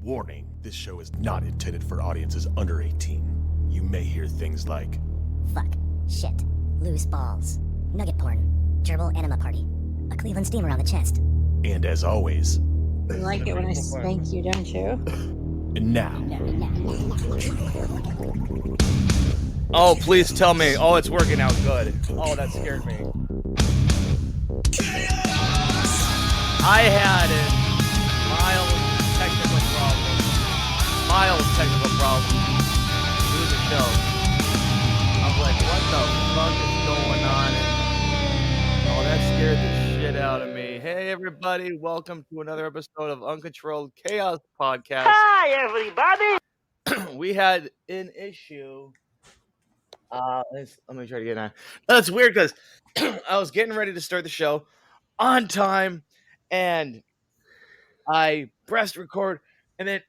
Warning, this show is not intended for audiences under 18. You may hear things like fuck, shit, loose balls, nugget porn, gerbil enema party, a Cleveland steamer on the chest. And as always... You like it when I spank you, don't you? And now... Oh, please tell me. Oh, it's working out good. Oh, that scared me. I had a mild technical problem through the show. I was like, what the fuck is going on? Oh, that scared the shit out of me. Hey, everybody. Welcome to another episode of Uncontrolled Chaos Podcast. Hi, everybody. We had an issue. Let me try to get on. That's weird because I was getting ready to start the show on time, and I pressed record, and then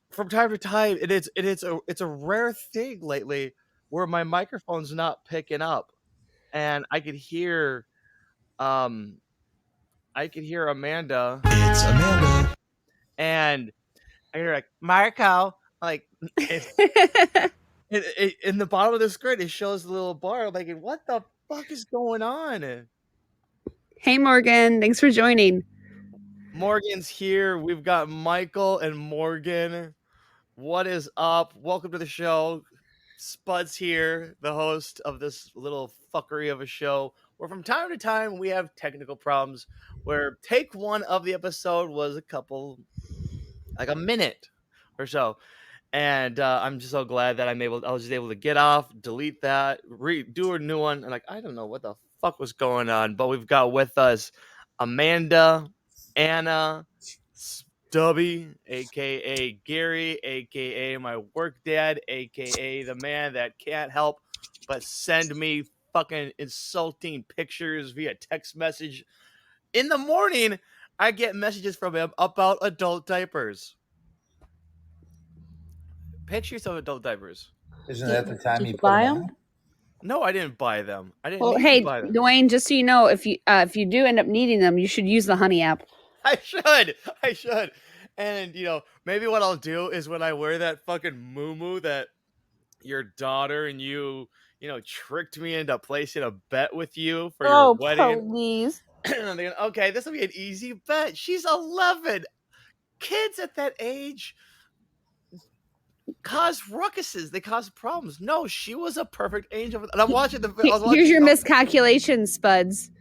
from time to time, it's a rare thing lately where my microphone's not picking up, and I could hear Amanda. It's Amanda. And I hear like Marco, like. In the bottom of the screen, it shows the little bar. I'm like, what the fuck is going on? Hey, Morgan. Thanks for joining. Morgan's here. We've got Michael and Morgan. What is up? Welcome to the show. Spud's here, the host of this little fuckery of a show, where from time to time we have technical problems, where take one of the episode was a minute or so. And I'm just so glad that I was just able to get off, delete that, do a new one. And I don't know what the fuck was going on, but we've got with us Amanda, Anna, Stubby, aka Gary, aka my work dad, aka the man that can't help but send me fucking insulting pictures via text message. In the morning, I get messages from him about adult diapers. Pictures of adult diapers. Isn't that the time you buy put them? them? No, I didn't buy them. I didn't. Well, need hey, to buy them. Dwayne, just so you know, if you do end up needing them, you should use the Honey app. I should. And maybe what I'll do is when I wear that fucking muumuu that your daughter and you tricked me into placing a bet with you for your wedding. Please. I'm thinking, okay, this will be an easy bet. She's 11. Kids at that age cause ruckuses. They cause problems. No, she was a perfect angel. And I'm watching Here's your miscalculation, Spuds.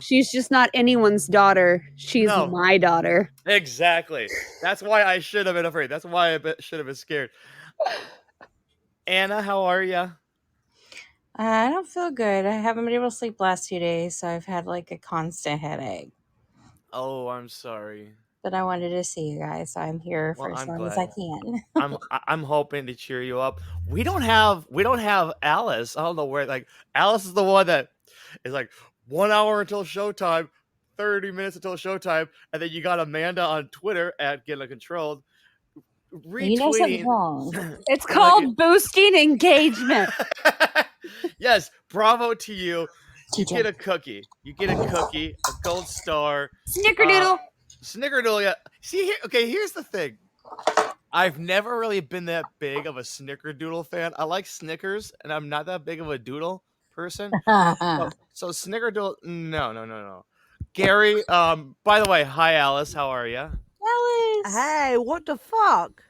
She's just not anyone's daughter. She's my daughter. Exactly. That's why I should have been afraid. That's why I should have been scared. Anna, how are you? I don't feel good. I haven't been able to sleep last 2 days, so I've had a constant headache. Oh, I'm sorry. But I wanted to see you guys, so I'm here for as long as I can. I'm hoping to cheer you up. We don't have Alice. I don't know where. Alice is the one that is 1 hour until showtime, 30 minutes until showtime, and then you got Amanda on Twitter at Getting Controlled retweeting. You know something's wrong. It's called boosting engagement. Yes, bravo to you. You get a cookie. A gold star. Snickerdoodle. Snickerdoodle, yeah. See, here's the thing. I've never really been that big of a Snickerdoodle fan. I like Snickers, and I'm not that big of a doodle person. So Snickerdoodle, no. Gary, by the way, hi, Alice. How are you? Alice! Hey, what the fuck?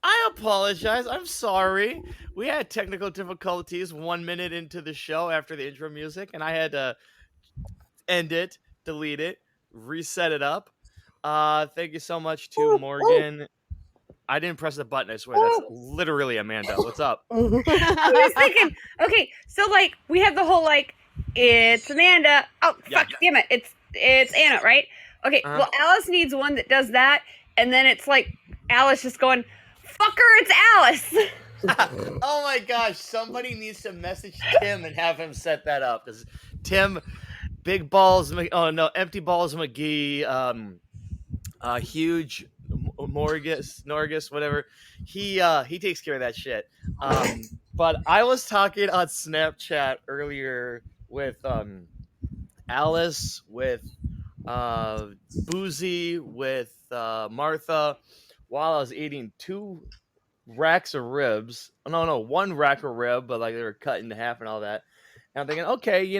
I apologize. I'm sorry. We had technical difficulties 1 minute into the show after the intro music, and I had to end it, delete it, reset it up. Thank you so much to Morgan. I didn't press the button, I swear. That's literally Amanda. What's up? I was thinking, okay, so we have the whole it's Amanda. Oh, fuck, damn it. It's Anna, right? Okay, well, Alice needs one that does that, and then it's Alice just going, fucker, it's Alice. Oh my gosh, somebody needs to message Tim and have him set that up. Because Tim, Big Balls, Empty Balls McGee, Huge Norgus, whatever. He takes care of that shit. But I was talking on Snapchat earlier with Alice, with Boozy with Martha while I was eating 2 racks of ribs. No, 1 rack of rib, but like they were cut in half and all that. And I'm thinking, okay,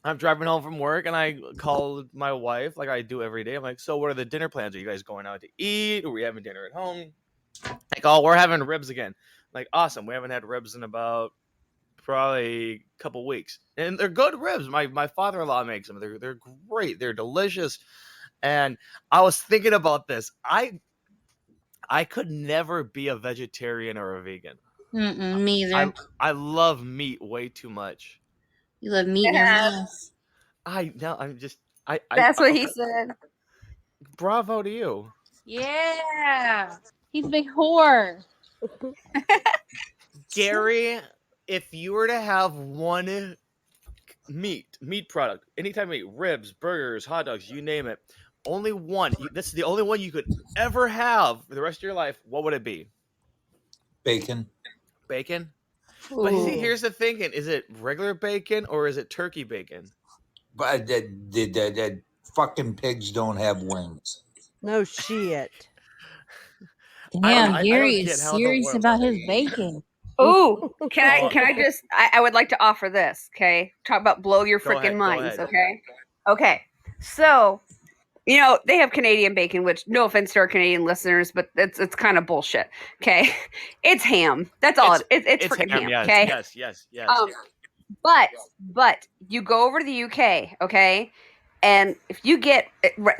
I'm driving home from work and I called my wife like I do every day. I'm like, so what are the dinner plans? Are you guys going out to eat? Are we having dinner at home? Like, oh, we're having ribs again. Like, awesome. We haven't had ribs in about probably a couple weeks. And they're good ribs. My father-in-law makes them. They're great. They're delicious. And I was thinking about this. I could never be a vegetarian or a vegan. Me either. I love meat way too much. You love meat in your mouth. That's what he said. Bravo to you. Yeah. He's a big whore. Gary, if you were to have one meat product, anytime meat, ribs, burgers, hot dogs, you name it, only one, this is the only one you could ever have for the rest of your life, what would it be? Bacon. Bacon? But see, here's the thinking. Is it regular bacon or is it turkey bacon? But that fucking pigs don't have wings. No shit. Damn, I Gary don't get is how the serious world- about his bacon. Ooh, can I just I would like to offer this, okay? Talk about blow your Go ahead, freaking go minds, ahead. okay? Okay. So, they have Canadian bacon, which no offense to our Canadian listeners, but it's kind of bullshit. Okay. It's ham. That's all it's freaking ham. Yes, Okay. yes. But you go over to the UK, okay? And if you get,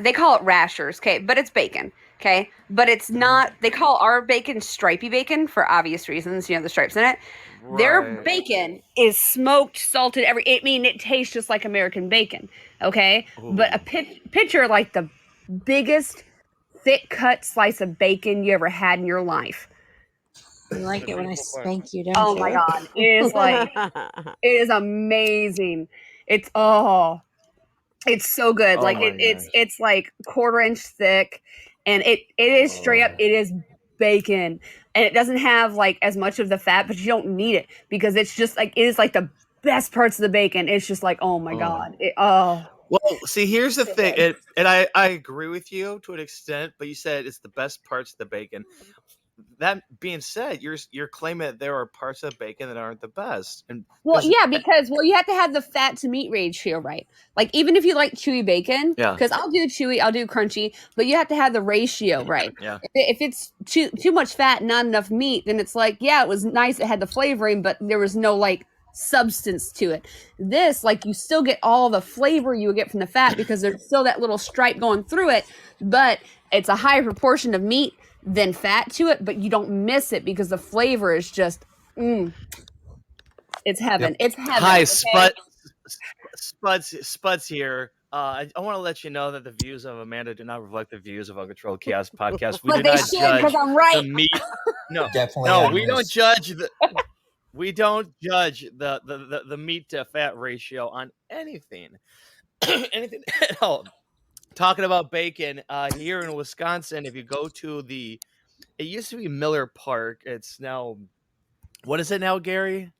they call it rashers, okay? But it's bacon, okay? But it's not, they call our bacon stripy bacon for obvious reasons, the stripes in it. Their bacon is smoked, salted, it tastes just like American bacon, okay? Ooh. But a picture like the biggest thick cut slice of bacon you ever had in your life. You like it when I spank you, don't Oh you? my God. It is like, it is amazing. It's so good. Oh Like my it's like 1/4 inch thick, and it is straight up. It is bacon, and it doesn't have like as much of the fat, but you don't need it because it's just like it is like the best parts of the bacon. It's just like, oh my God. Well, see, here's the thing, good. and I agree with you to an extent, but you said it's the best parts of the bacon. That being said, you're claiming that there are parts of bacon that aren't the best. And Well, yeah, because you have to have the fat to meat ratio right. Like even if you like chewy bacon, Yeah. because I'll do chewy, I'll do crunchy, but you have to have the ratio right. Yeah. If it's too much fat, not enough meat, then it's like, yeah, it was nice, it had the flavoring, but there was no like substance to it. This, like, you still get all the flavor you would get from the fat because there's still that little stripe going through it, but it's a higher proportion of meat than fat to it, but you don't miss it because the flavor is just it's heaven. It's heaven. Hi, okay? Spuds here. I want to let you know that the views of Amanda do not reflect the views of Uncontrolled Chaos Podcast. We But do they not should, judge 'cause I'm right. the meat. No, Definitely no, on we don't this. judge we don't judge the meat to fat ratio on anything. Anything at all. Talking about bacon, here in Wisconsin, if you go to it used to be Miller Park. It's now, what is it now, Gary?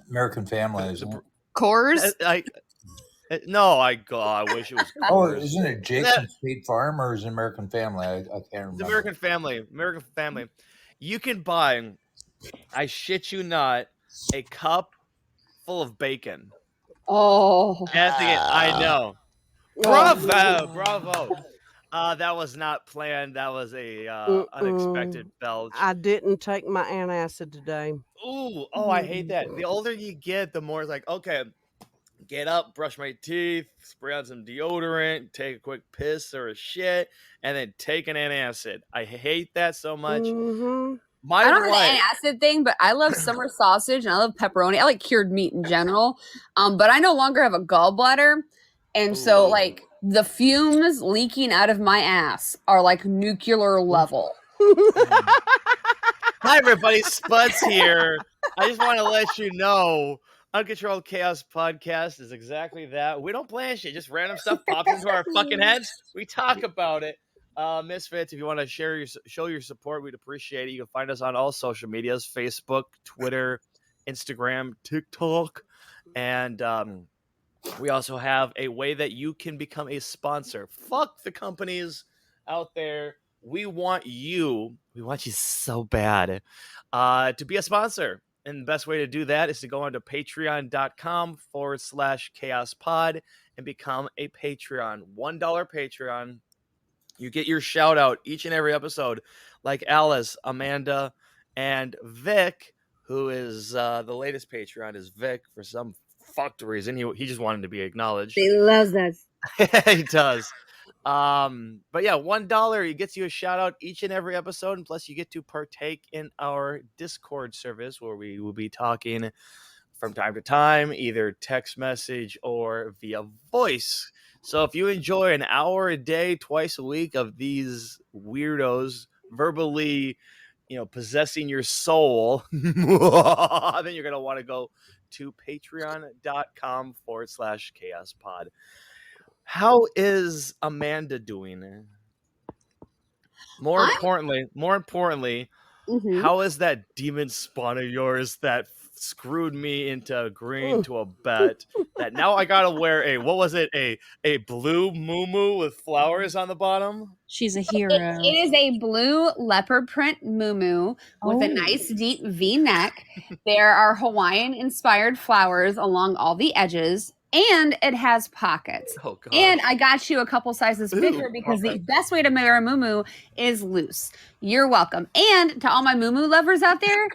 American Family, isn't it? Coors? I wish it was Oh, Coors. isn't it Jason State Farm or is it American Family? I can't remember. It's American Family. You can buy, I shit you not, a cup full of bacon. Oh. I know. Bravo. That was not planned. That was a unexpected belch. I didn't take my antacid today. Ooh, I hate that. The older you get, the more it's like, okay, get up, brush my teeth, spray on some deodorant, take a quick piss or a shit, and then take an antacid. I hate that so much. Mm-hmm. I don't have the antacid thing, but I love summer sausage and I love pepperoni. I like cured meat in general. But I no longer have a gallbladder. And so like the fumes leaking out of my ass are like nuclear level. Hi everybody, Spuds here. I just want to let you know Uncontrolled Chaos Podcast is exactly that. We don't plan shit, just random stuff pops into our fucking heads. We talk about it. Misfits, if you want to show your support, we'd appreciate it. You can find us on all social medias: Facebook, Twitter, Instagram, TikTok, and We also have a way that you can become a sponsor. Fuck the companies out there. We want you so bad to be a sponsor. And the best way to do that is to go onto patreon.com/chaospod and become a Patreon. $1 Patreon. You get your shout out each and every episode, like Alice, Amanda, and Vic, who is the latest Patreon is Vic for some fucked reason. He just wanted to be acknowledged. He loves us. He does. But yeah, $1 gets you a shout out each and every episode, and plus you get to partake in our Discord service where we will be talking from time to time, either text message or via voice. So if you enjoy an hour a day, twice a week of these weirdos verbally, possessing your soul, then you're going to want to go to patreon.com/chaospod. How is Amanda doing? More importantly, how is that demon spawn of yours that screwed me into agreeing to a bet that now I gotta wear a blue muumuu with flowers on the bottom? She's a hero. It is a blue leopard print muumuu with a nice deep V neck. There are Hawaiian inspired flowers along all the edges, and it has pockets. Oh god! And I got you a couple sizes bigger because the best way to wear a muumuu is loose. You're welcome. And to all my muumuu lovers out there,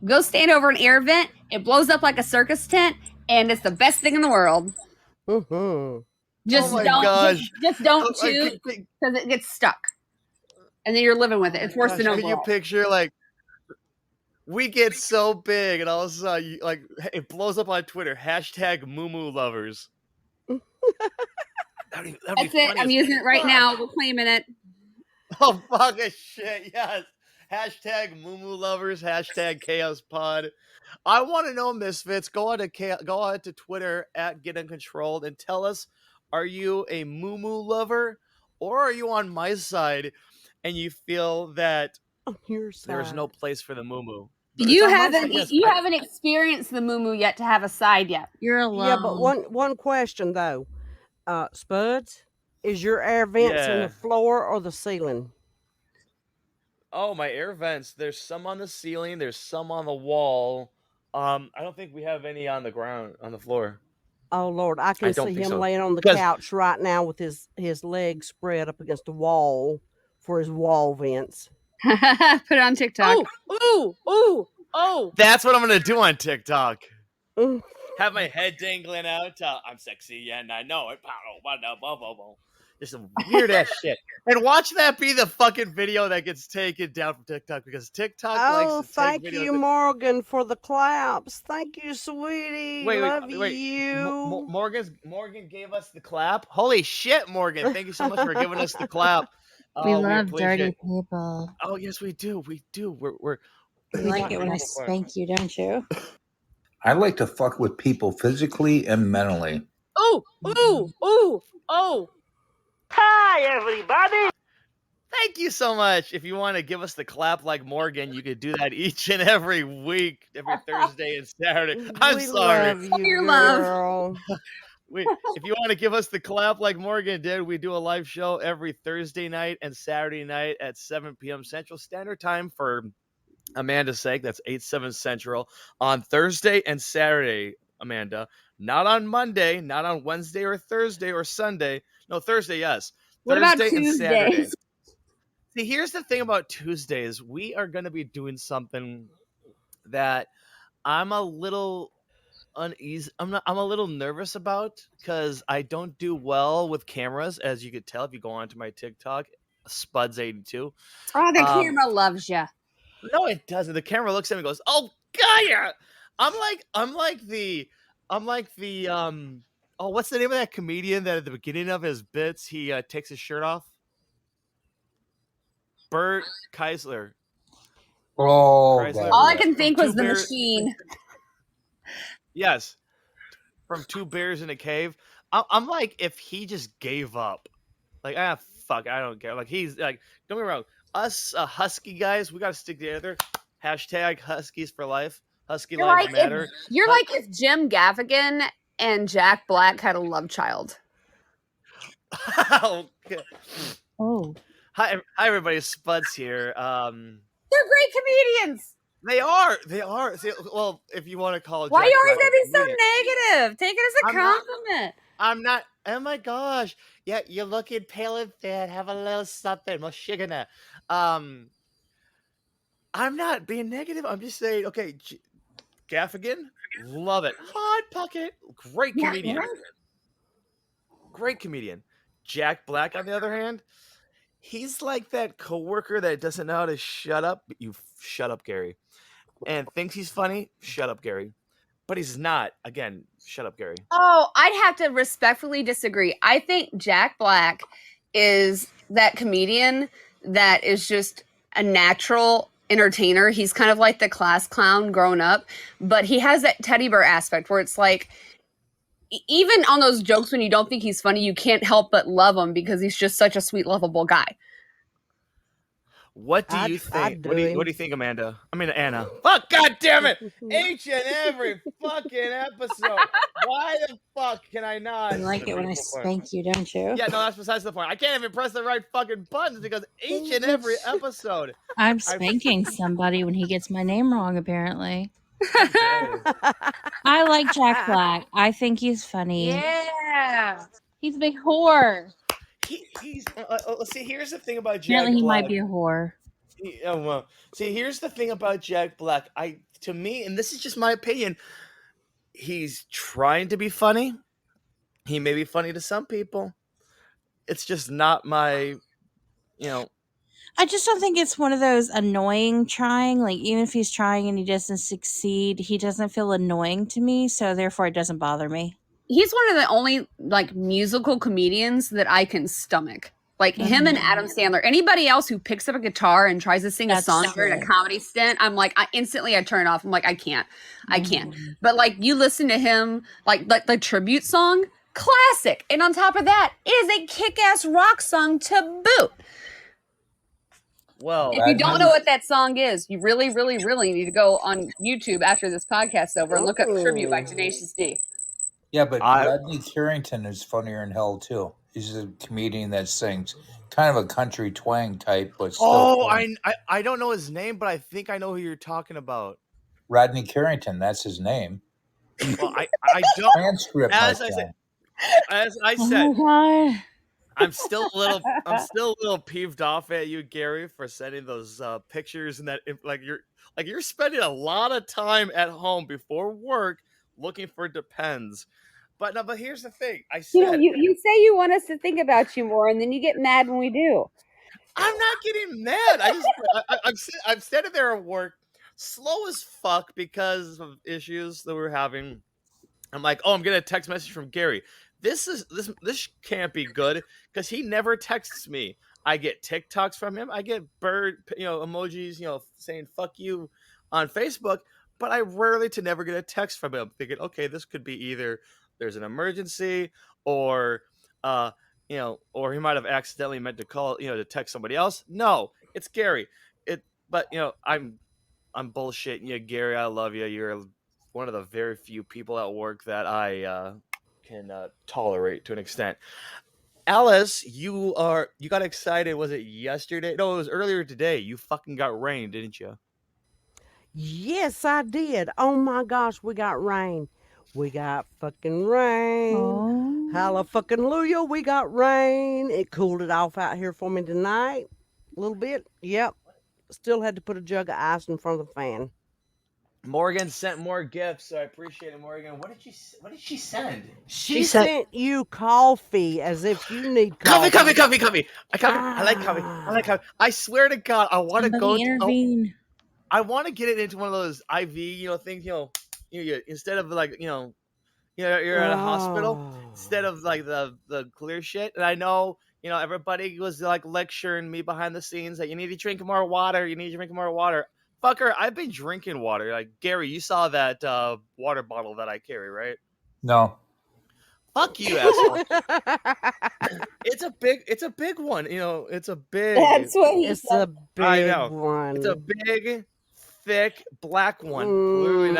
go stand over an air vent. It blows up like a circus tent, and it's the best thing in the world. Just don't toot because it gets stuck, and then you're living with it. It's worse than overall. Can you picture we get so big, and all of a sudden, it blows up on Twitter. #muumuu lovers. That'd be That's it. I'm using it right now. We're claiming it. Oh, fucking shit, yes. #muumuu lovers, #chaospod. I want to know, Misfits, go on to Twitter @GetUncontrolled and tell us, are you a muumuu lover, or are you on my side and you feel that On your side. there is no place for the muumuu? You haven't experienced the muumuu yet to have a side yet. You're alone. Yeah, but one question though, Spuds, is your air vents in the floor or the ceiling? Oh, my air vents. There's some on the ceiling. There's some on the wall. I don't think we have any on the ground, on the floor. Oh Lord, I can see him laying on the couch right now with his legs spread up against the wall for his wall vents. Put it on TikTok. Oh! That's what I'm gonna do on TikTok. Have my head dangling out. I'm sexy and I know it. Just some weird ass shit. And watch that be the fucking video that gets taken down from TikTok because TikTok likes to take videos. Thank you, Morgan, for the claps. Thank you, sweetie. Love you. Morgan gave us the clap. Holy shit, Morgan! Thank you so much for giving us the clap. We love dirty people. Oh yes, we do. We do. We like it when I spank you, don't you? I like to fuck with people physically and mentally. Oh! Hi, everybody. Thank you so much. If you want to give us the clap like Morgan, you could do that each and every week, every Thursday and Saturday. I'm sorry. Love you, girl. If you want to give us the clap like Morgan did, we do a live show every Thursday night and Saturday night at 7 p.m. Central Standard Time for Amanda's sake. That's 8/7 Central on Thursday and Saturday, Amanda. Not on Monday, not on Wednesday or Thursday or Sunday. No, Thursday, yes. What Thursday about and Saturday. Tuesdays? See, here's the thing about Tuesdays. We are going to be doing something that I'm a little uneasy. I'm a little nervous about because I don't do well with cameras, as you could tell if you go onto my TikTok, Spuds82. Oh, the camera loves you. No, it doesn't. The camera looks at me and goes, "Oh, Gaia!" I'm like the oh, what's the name of that comedian that at the beginning of his bits he takes his shirt off? Bert Kreisler. Oh, Kreisler. All I can think was the machine. Yes, from Two Bears in a Cave. I'm like, if he just gave up, like, fuck, I don't care. Like, he's like, don't get me wrong, us Husky guys, we gotta stick together. # Huskies for life. Husky lives matter. You're like if Jim Gaffigan and Jack Black had a love child. Okay. Oh. Hi everybody, Spuds here. They're great comedians. They are. See, well, if you want to call Why Jack you always Black gotta a be so comedian. negative? Take it as a compliment. I'm not. Oh my gosh. Yeah, you're looking pale and thin. Have a little something. More sugar now. I'm not being negative. I'm just saying, okay, Gaffigan, love it. Hot Pocket, great comedian. Great comedian. Jack Black, on the other hand, he's like that coworker that doesn't know how to shut up. You shut up, Gary. And thinks he's funny. Shut up, Gary. But he's not. Again, shut up, Gary. Oh, I'd have to respectfully disagree. I think Jack Black is that comedian that is just a natural entertainer. He's kind of like the class clown grown up, but he has that teddy bear aspect where it's like, even on those jokes when you don't think he's funny, you can't help but love him because he's just such a sweet, lovable guy. What do you think? What do you think, Amanda? I mean, Anna. Fuck, God damn it! Each and every fucking episode. Why the fuck can I not? You like it when I spank you, don't you? Yeah, no, that's besides the point. I can't even press the right fucking buttons because each and every episode. I'm spanking somebody when he gets my name wrong, apparently. I like Jack Black. I think he's funny. Yeah. He's a big whore. He's see, here's the thing about Jack Apparently, he Black. might be a whore. Well, see, here's the thing about Jack Black. To me, and this is just my opinion, he's trying to be funny. He may be funny to some people. It's just not my, I just don't think it's one of those annoying trying. Like, even if he's trying and he doesn't succeed, he doesn't feel annoying to me. So therefore, it doesn't bother me. He's one of the only like musical comedians that I can stomach. Like him and Adam Sandler. Anybody else who picks up a guitar and tries to sing a song during a comedy stint, I'm like, I turn it off. I'm like, I can't. But like, you listen to him, like the tribute song, classic. And on top of that, it is a kick-ass rock song to boot. Well, if you don't know what that song is, you really, really, really need to go on YouTube after this podcast's over and look up Tribute by Tenacious D. Yeah, but Rodney Carrington is funnier in hell too. He's a comedian that sings kind of a country twang type, but still. I don't know his name, but I think I know who you're talking about. Rodney Carrington, that's his name. Well, I don't. Transcript. As I said, I'm still a little peeved off at you, Gary, for sending those pictures and that you're spending a lot of time at home before work looking for Depends. But here's the thing. I said you say you want us to think about you more, and then you get mad when we do. I'm not getting mad. I'm standing there at work, slow as fuck because of issues that we're having. I'm like, oh, I'm getting a text message from Gary. This can't be good because he never texts me. I get TikToks from him. I get bird, emojis, saying "fuck you" on Facebook, but I rarely to never get a text from him. Thinking, okay, this could be either there's an emergency or or he might have accidentally meant to call, to text somebody else. No, it's Gary. But I'm bullshitting you, Gary. I love you. You're one of the very few people at work that I can tolerate to an extent. Alice, you got excited. Was it yesterday? No, it was earlier today. You fucking got rain, didn't you? Yes, I did. Oh my gosh, we got rain. We got fucking rain. Oh. Hallelujah, we got rain. It cooled it off out here for me tonight. A little bit. Yep. Still had to put a jug of ice in front of the fan. Morgan sent more gifts, so I appreciate it, Morgan. What did she send? She sent you coffee, as if you need coffee. Coffee. I like coffee. I swear to God, I want to go intervene. I want to get it into one of those IV, things. You instead of like, you're at a hospital instead of like the clear shit. And I know, everybody was like lecturing me behind the scenes that you need to drink more water. Fucker, I've been drinking water. Like, Gary, you saw that water bottle that I carry, right? No. Fuck you, asshole. It's a big one. It's a big. That's what he It's said. a big one. It's a big, thick, black one. Clearly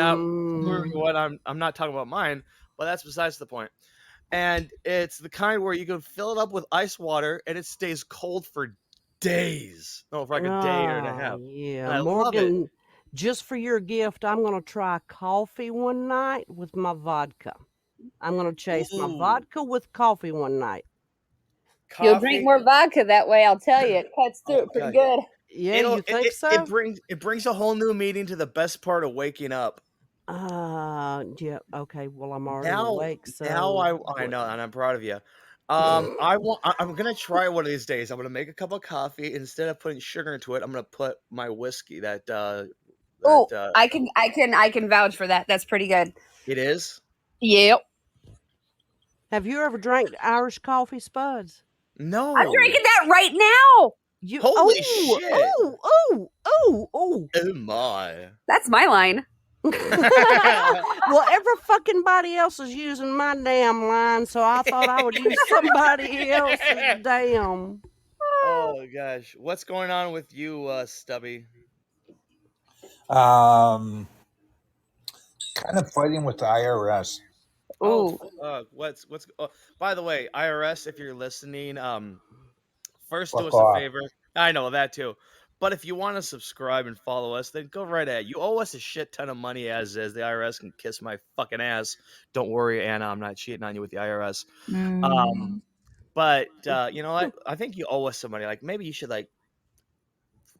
what I'm not talking about mine, but that's besides the point. And it's the kind where you can fill it up with ice water and it stays cold for days. No, for like a day or and a half. Yeah, And I love it. Morgan, just for your gift, I'm going to try coffee one night with my vodka. I'm going to chase my Ooh. vodka with coffee one night. You'll drink more vodka that way. I'll tell you, it cuts through it pretty good. Yeah, you think so? It brings a whole new meaning to the best part of waking up. Yeah. Okay. Well, I'm already Now, awake, so now I know, and I'm proud of you. I'm gonna try one of these days. I'm gonna make a cup of coffee instead of putting sugar into it. I'm gonna put my whiskey. Oh, I can vouch for that. That's pretty good. It is. Yep. Have you ever drank Irish coffee, Spuds? No. I'm drinking that right now. Holy shit! Oh! Oh my! That's my line. Well, every fucking body else is using my damn line, so I thought I would use somebody else's damn. Oh gosh, what's going on with you, Stubby? Kind of fighting with the IRS. Oh, what's? Oh, by the way, IRS, if you're listening, first Fuck do us off. a favor. I know that too. But if you want to subscribe and follow us, then go right ahead. You owe us a shit ton of money as is. The IRS can kiss my fucking ass. Don't worry, Anna. I'm not cheating on you with the IRS. But you know what? I think you owe us some money. Like maybe you should like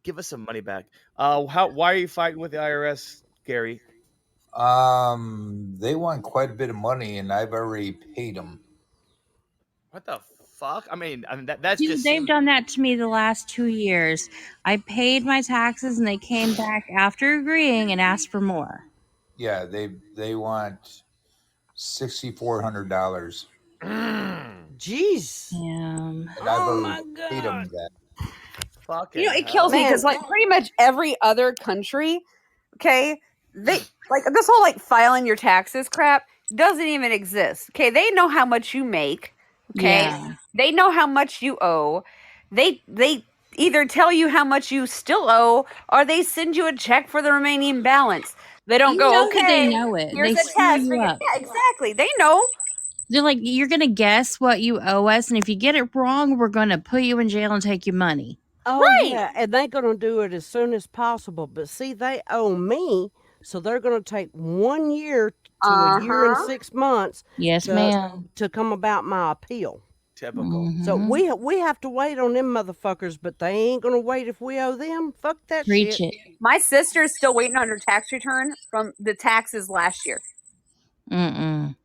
give us some money back. Why are you fighting with the IRS, Gary? They want quite a bit of money, and I've already paid them. What the fuck? I mean that's Dude, just they've done that to me the last 2 years. I paid my taxes and they came back after agreeing and asked for more. Yeah, they want $6,400. Jeez. Damn. And I've already paid them that. fucking you know, it kills me because like pretty much every other country, okay, they like this whole like filing your taxes crap doesn't even exist. Okay, they know how much you make. Okay, Yeah. they know how much you owe. They either tell you how much you still owe, or they send you a check for the remaining balance. They don't You go, know okay, that they know it. here's They a screw test. you up. Yeah, exactly. They know. They're like, you're going to guess what you owe us, and if you get it wrong, we're going to put you in jail and take your money. Oh, Right. yeah, and they're going to do it as soon as possible. But see, they owe me, so they're going to take 1 year to a year and 6 months Yes, to, ma'am. to come about my appeal. typical. So Mhm. we have to wait on them motherfuckers, but they ain't going to wait if we owe them. Fuck that Preach shit. it. My sister is still waiting on her tax return from the taxes last year. Mm-mm.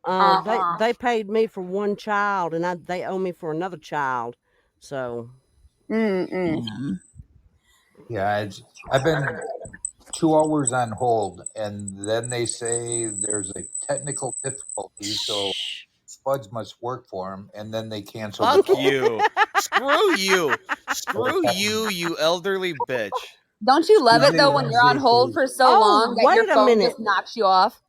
They paid me for one child, and they owe me for another child. So Damn. Yeah, I've been 2 hours on hold, and then they say there's a technical difficulty, so Spuds must work for them, and then they cancel the Fuck call. you. Screw you. Screw you, you elderly bitch. Don't you love it though when you're on hold for so long that your wait a phone minute. just knocks you off?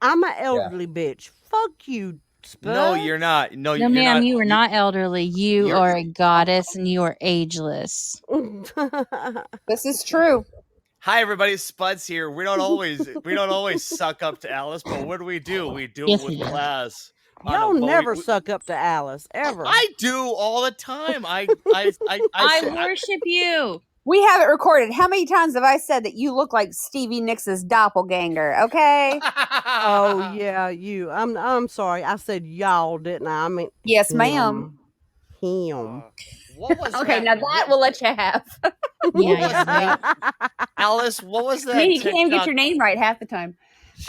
I'm an elderly bitch. Fuck you, Spud. No, you're not. No, No, you're ma'am, not. you are not elderly. You you're- are a goddess and you are ageless. This is true. Hi everybody, Spuds here. We don't always suck up to Alice, but what do? We do Yes, it with we do. class. Y'all never suck up to Alice, ever. I do all the time. I worship you. We have it recorded. How many times have I said that you look like Stevie Nicks' doppelganger? Okay. Oh yeah, you. I'm sorry. I said y'all, didn't I? I mean Yes, ma'am. Him. What was Okay, that? now that we'll let you have. Yeah, right. Alice, what was that? You can't even get TikTok? your name right half the time.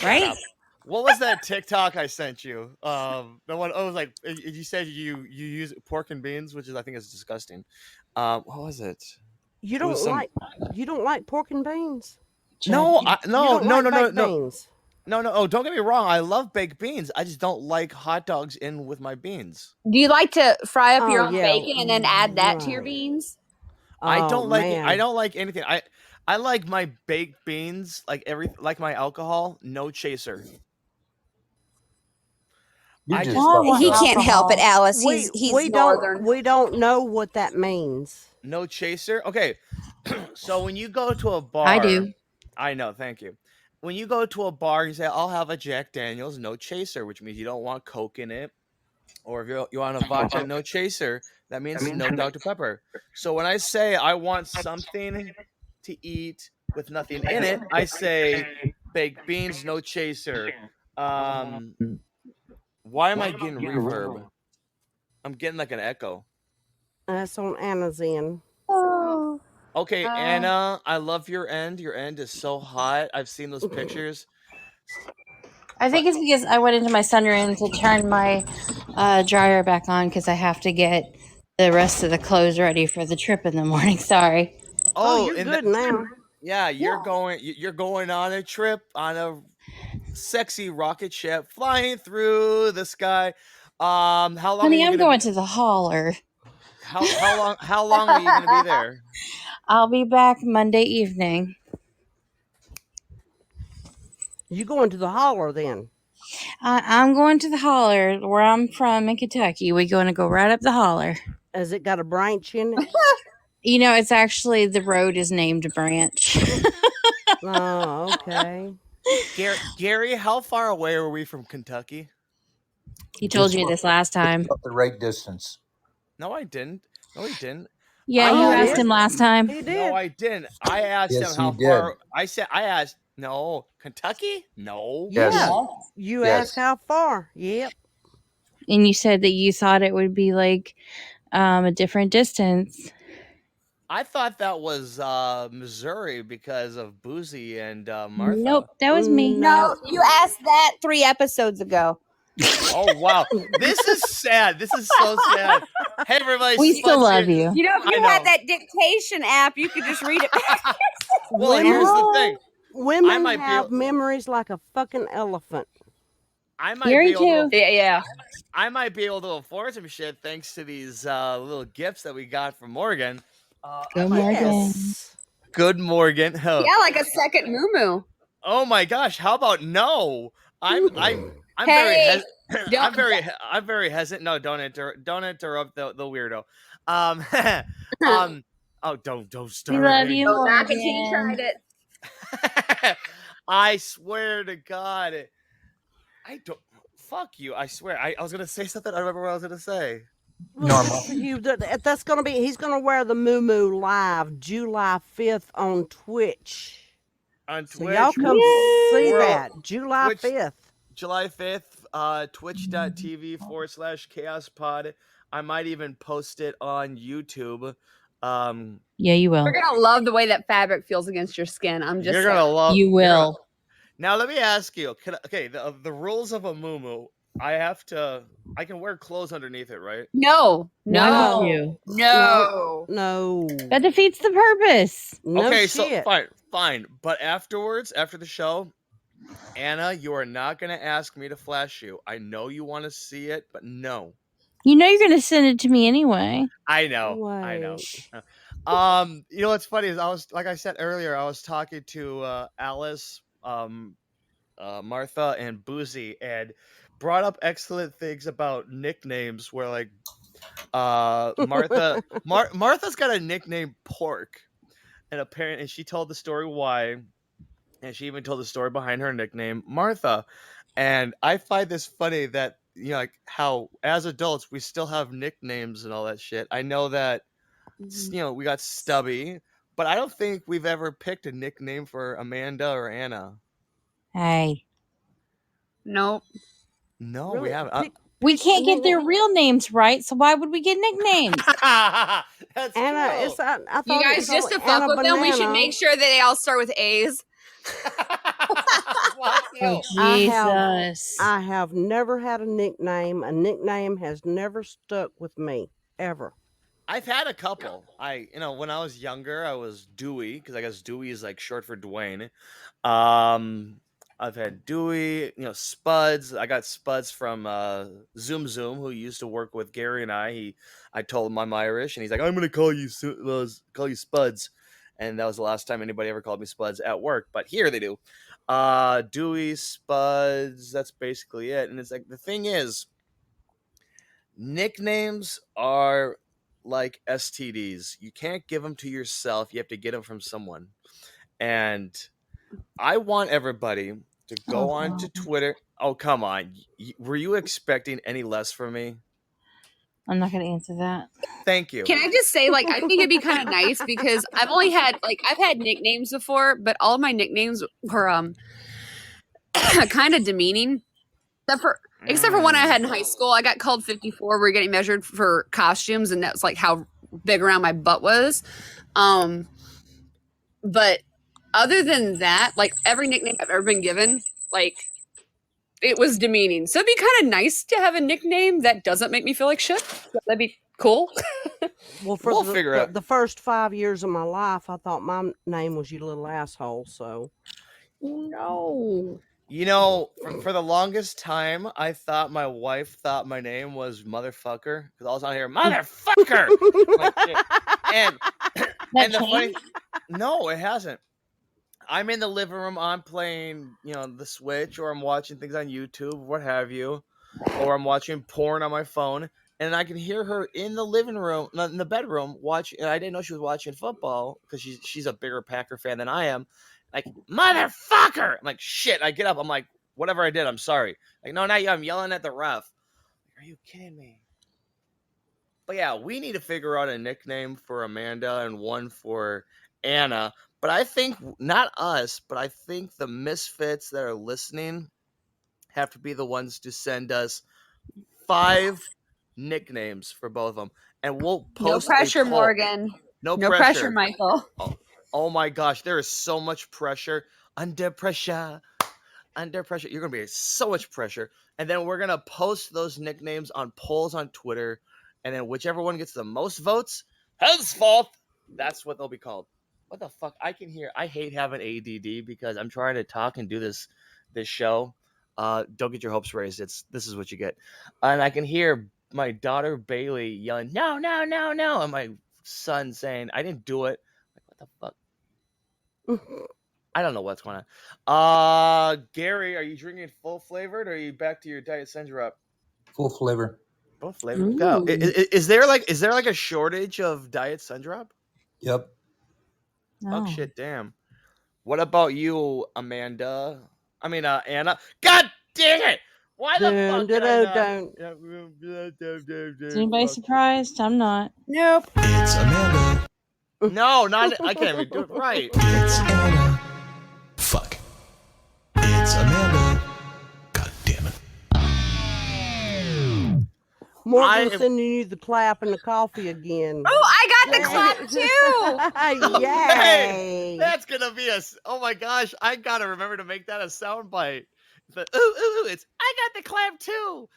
Right? Up. What was that TikTok I sent you? The one I was like, you said you use pork and beans, which is I think is disgusting. What was it? You don't like pork and beans? No, You don't like baked beans. No. Oh, don't get me wrong. I love baked beans. I just don't like hot dogs in with my beans. Do you like to fry up your Oh, own yeah, bacon and then add that to your right. beans? I don't like it. man. I don't like anything. I like my baked beans like my alcohol, no chaser. You I just just- fucked He up. can't help it, Alice. We He's northern. don't know what that means. No chaser. Okay. So when you go to a bar, I do. I know, thank you. when you go to a bar, you say, "I'll have a Jack Daniels, no chaser," which means you don't want Coke in it. Or if you want a vodka, no chaser, that means no Dr. Pepper. So when I say I want something to eat with nothing in it, I say baked beans, no chaser. Um, why am I getting reverb? I'm getting like an echo. That's on Anna's end. Oh. Okay, Anna, I love your end. Your end is so hot. I've seen those pictures. I think it's because I went into my sunroom to turn my dryer back on because I have to get the rest of the clothes ready for the trip in the morning. Sorry. Oh, you're and good now. yeah, you're going on a trip on a sexy rocket ship flying through the sky. How long Honey, are you I'm gonna going be? to the hauler. How long are you gonna be there? I'll be back Monday evening. You going to the holler then? I'm going to the holler where I'm from in Kentucky. We're going to go right up the holler. Has it got a branch in it? You know, it's actually the road is named Branch. Oh, okay. Gary, how far away are we from Kentucky? He told Just you this last time. about the right distance. No, I didn't. No, he didn't. Yeah, I you Oh, asked yeah. him last time. He did. No, I didn't. I asked Yes, him how he did. far. I asked. No, Kentucky. No. Yes. Yeah. You Yes. asked how far. Yep. And you said that you thought it would be like a different distance. I thought that was Missouri because of Boozy and Martha. Nope, that was me. No. You asked that 3 episodes ago. Oh wow, this is sad. This is so sad. Hey everybody, We still Spuds love here. you. You know, if I you know. had that dictation app, you could just read it back. Well, here's the thing. Women might be have able- memories like a fucking elephant. I might Gary be able too. to. Yeah. I might be able to afford some shit thanks to these little gifts that we got from Morgan. Go Morgan. Yes. Good Morgan. Yeah, like a second moo. Oh my gosh, how about no? I'm Hey, I'm very hesitant. No, don't interrupt the weirdo. Oh, don't start. We love me. you, Oh, knock it till you Morgan. tried it. I swear to God, I don't. Fuck you! I swear. I was gonna say something. I don't remember what I was gonna say. Well, Normal. that's gonna be. He's gonna wear the moo live July 5th on Twitch. On So Twitch, y'all come see World- that July Twitch- 5th. July 5th, twitch.tv/chaos pod. I might even post it on YouTube. Yeah, you will. You're gonna love the way that fabric feels against your skin. I'm just You're gonna love. You you're gonna- will. Now let me ask you. The rules of a muumuu. I can wear clothes underneath it, right? No. Why would you? No. That defeats the purpose. No Okay, shit. so fine. But afterwards, after the show, Anna, you are not gonna ask me to flash you. I know you want to see it, but no. You know you're going to send it to me anyway. I know. I know. You know what's funny is like I said earlier, I was talking to Alice, Martha, and Boozy, and brought up excellent things about nicknames. Where like Martha's got a nickname Pork, and she told the story why, and she even told the story behind her nickname Martha. And I find this funny that like how as adults we still have nicknames and all that shit. I know that we got Stubby, but I don't think we've ever picked a nickname for Amanda or Anna. Hey. Nope. No, Really? we haven't. We can't get their real names right, so why would we get nicknames? That's Anna, true. I thought You it guys, was just to only fuck Anna with them, we should Banana. make sure that they all start with A's. Oh, Jesus. I have never had a nickname. A nickname has never stuck with me ever. I've had a couple. When I was younger, I was Dewey because I guess Dewey is like short for Dwayne. I've had Dewey, Spuds. I got Spuds from Zoom, who used to work with Gary and I. I told him I'm Irish, and he's like, "I'm gonna call you Spuds," and that was the last time anybody ever called me Spuds at work. But here they do. Dewey, Spuds. That's basically it. And it's like the thing is, nicknames are like STDs. You can't give them to yourself. You have to get them from someone. And I want everybody to go on to Twitter. Oh, come on. Were you expecting any less from me? I'm not going to answer that. Thank you. Can I just say, like, I think it'd be kind of nice because I've had nicknames before, but all of my nicknames were kind of demeaning. Except for one I had in high school. I got called 54. We were getting measured for costumes, and that's like how big around my butt was. But other than that, like every nickname I've ever been given, like it was demeaning. So it'd be kind of nice to have a nickname that doesn't make me feel like shit. That'd be cool. Well, for We'll figure out. the first 5 years of my life, I thought my name was You Little Asshole. So No. You know, for the longest time, I thought my wife thought my name was motherfucker because I was on here, motherfucker. Like, and That the funny, changed? no, it hasn't. I'm in the living room. I'm playing, the Switch, or I'm watching things on YouTube, what have you, or I'm watching porn on my phone, and I can hear her in the living room, in the bedroom, watching. And I didn't know she was watching football because she's a bigger Packer fan than I am. Like, motherfucker! I'm like, shit. I get up. I'm like, whatever I did, I'm sorry. Like, no, not you. I'm yelling at the ref. Are you kidding me? But yeah, we need to figure out a nickname for Amanda and one for Anna. But I think, not us, but I think the misfits that are listening have to be the ones to send us 5 nicknames for both of them. And we'll post No pressure, a poll. Morgan. No No pressure. pressure, Michael. Oh my gosh, there is so much pressure. Under pressure. You're going to be so much pressure. And then we're going to post those nicknames on polls on Twitter. And then whichever one gets the most votes, henceforth, that's what they'll be called. What the fuck? I hate having ADD because I'm trying to talk and do this show. Don't get your hopes raised. This is what you get. And I can hear my daughter Bailey yelling, no, no, no, no. And my son saying, I didn't do it. Like, what the fuck? I don't know what's going on. Gary, are you drinking full flavored or are you back to your Diet Syrup? Full flavor. Full flavored. Go. Is there like a shortage of Diet Syrup? Yep. Oh shit, damn. What about you, Amanda? I mean, Anna. God damn it! Why the fuck did I not? Is anybody surprised? I'm not. Nope. It's Amanda. No, not. I can't even do it right. It's Anna. Fuck. It's Amanda. God damn it. Morgan's sending you the clap and the coffee again. Oh, I got the clap too. Yay! That's gonna be oh my gosh! I gotta remember to make that a soundbite. It's I got the clap too.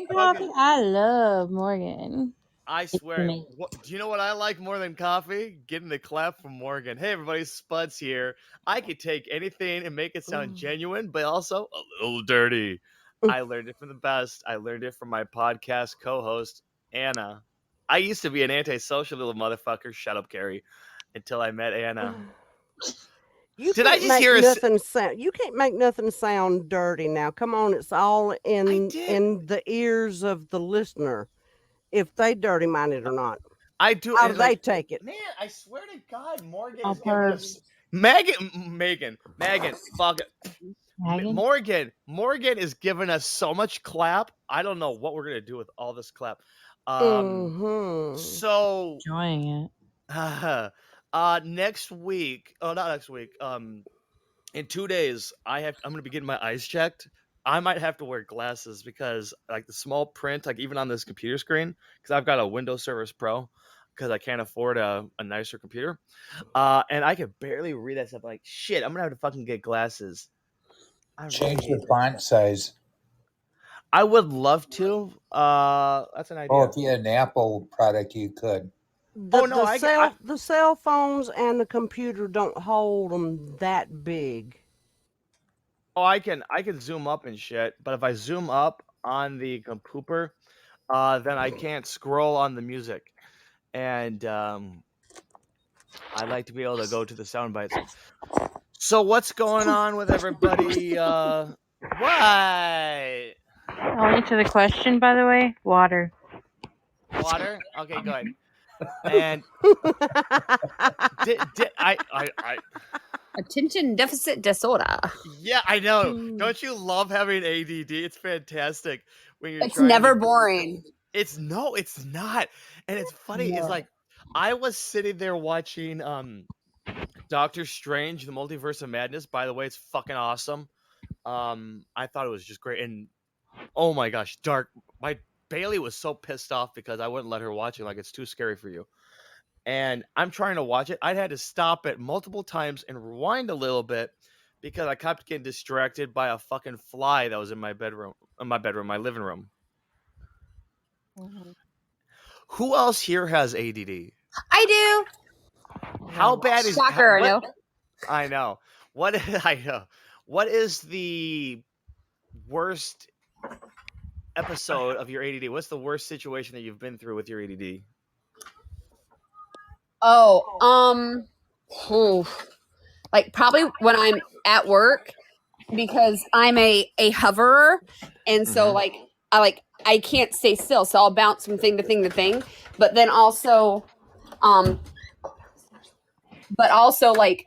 Coffee. I love Morgan. I swear. Do you know what I like more than coffee? Getting the clap from Morgan. Hey, everybody, Spuds here. I could take anything and make it sound genuine, but also a little dirty. I learned it from the best. I learned it from my podcast co-host, Anna. I used to be an antisocial little motherfucker. Shut up, Carrie. Until I met Anna. You can't make nothing sound dirty now. Come on, it's all in the ears of the listener. If they dirty minded or not. I do. How do they take it? Man, I swear to God, Morgan is giving us Megan, fuck it. Morgan is giving us so much clap. I don't know what we're gonna do with all this clap. So enjoying it. Next week. Oh, not next week. In 2 days, I'm gonna be getting my eyes checked. I might have to wear glasses because like the small print, like even on this computer screen, because I've got a Windows Service Pro because I can't afford a nicer computer. And I can barely read that stuff. Like, shit, I'm gonna have to fucking get glasses. Change the font size. I would love to. That's an idea. Oh, if you had an Apple product, you could. The cell phones and the computer don't hold them that big. Oh, I can zoom up and shit, but if I zoom up on the computer, then I can't scroll on the music, and I like to be able to go to the sound bites. So what's going on with everybody? What? I'll answer the question, by the way. Water. Water? Okay, go ahead. And I Attention deficit disorder. Yeah, I know. Don't you love having ADD? It's fantastic when you're It's trying never to. boring. It's not. And it's funny. It's No. like I was sitting there watching Doctor Strange, the Multiverse of Madness. By the way, it's fucking awesome. I thought it was just great. And oh my gosh, my Bailey was so pissed off because I wouldn't let her watch it. Like, it's too scary for you. And I'm trying to watch it. I'd had to stop it multiple times and rewind a little bit because I kept getting distracted by a fucking fly that was in my my living room. Mhm. Who else here has ADD? I do. How bad is Shocker, no. I know. What I know. What is the worst episode of your ADD? What's the worst situation that you've been through with your ADD? Oh, like probably when I'm at work because I'm a hoverer, and so Mhm. I can't stay still, so I'll bounce from thing to thing to thing. But then also, um, like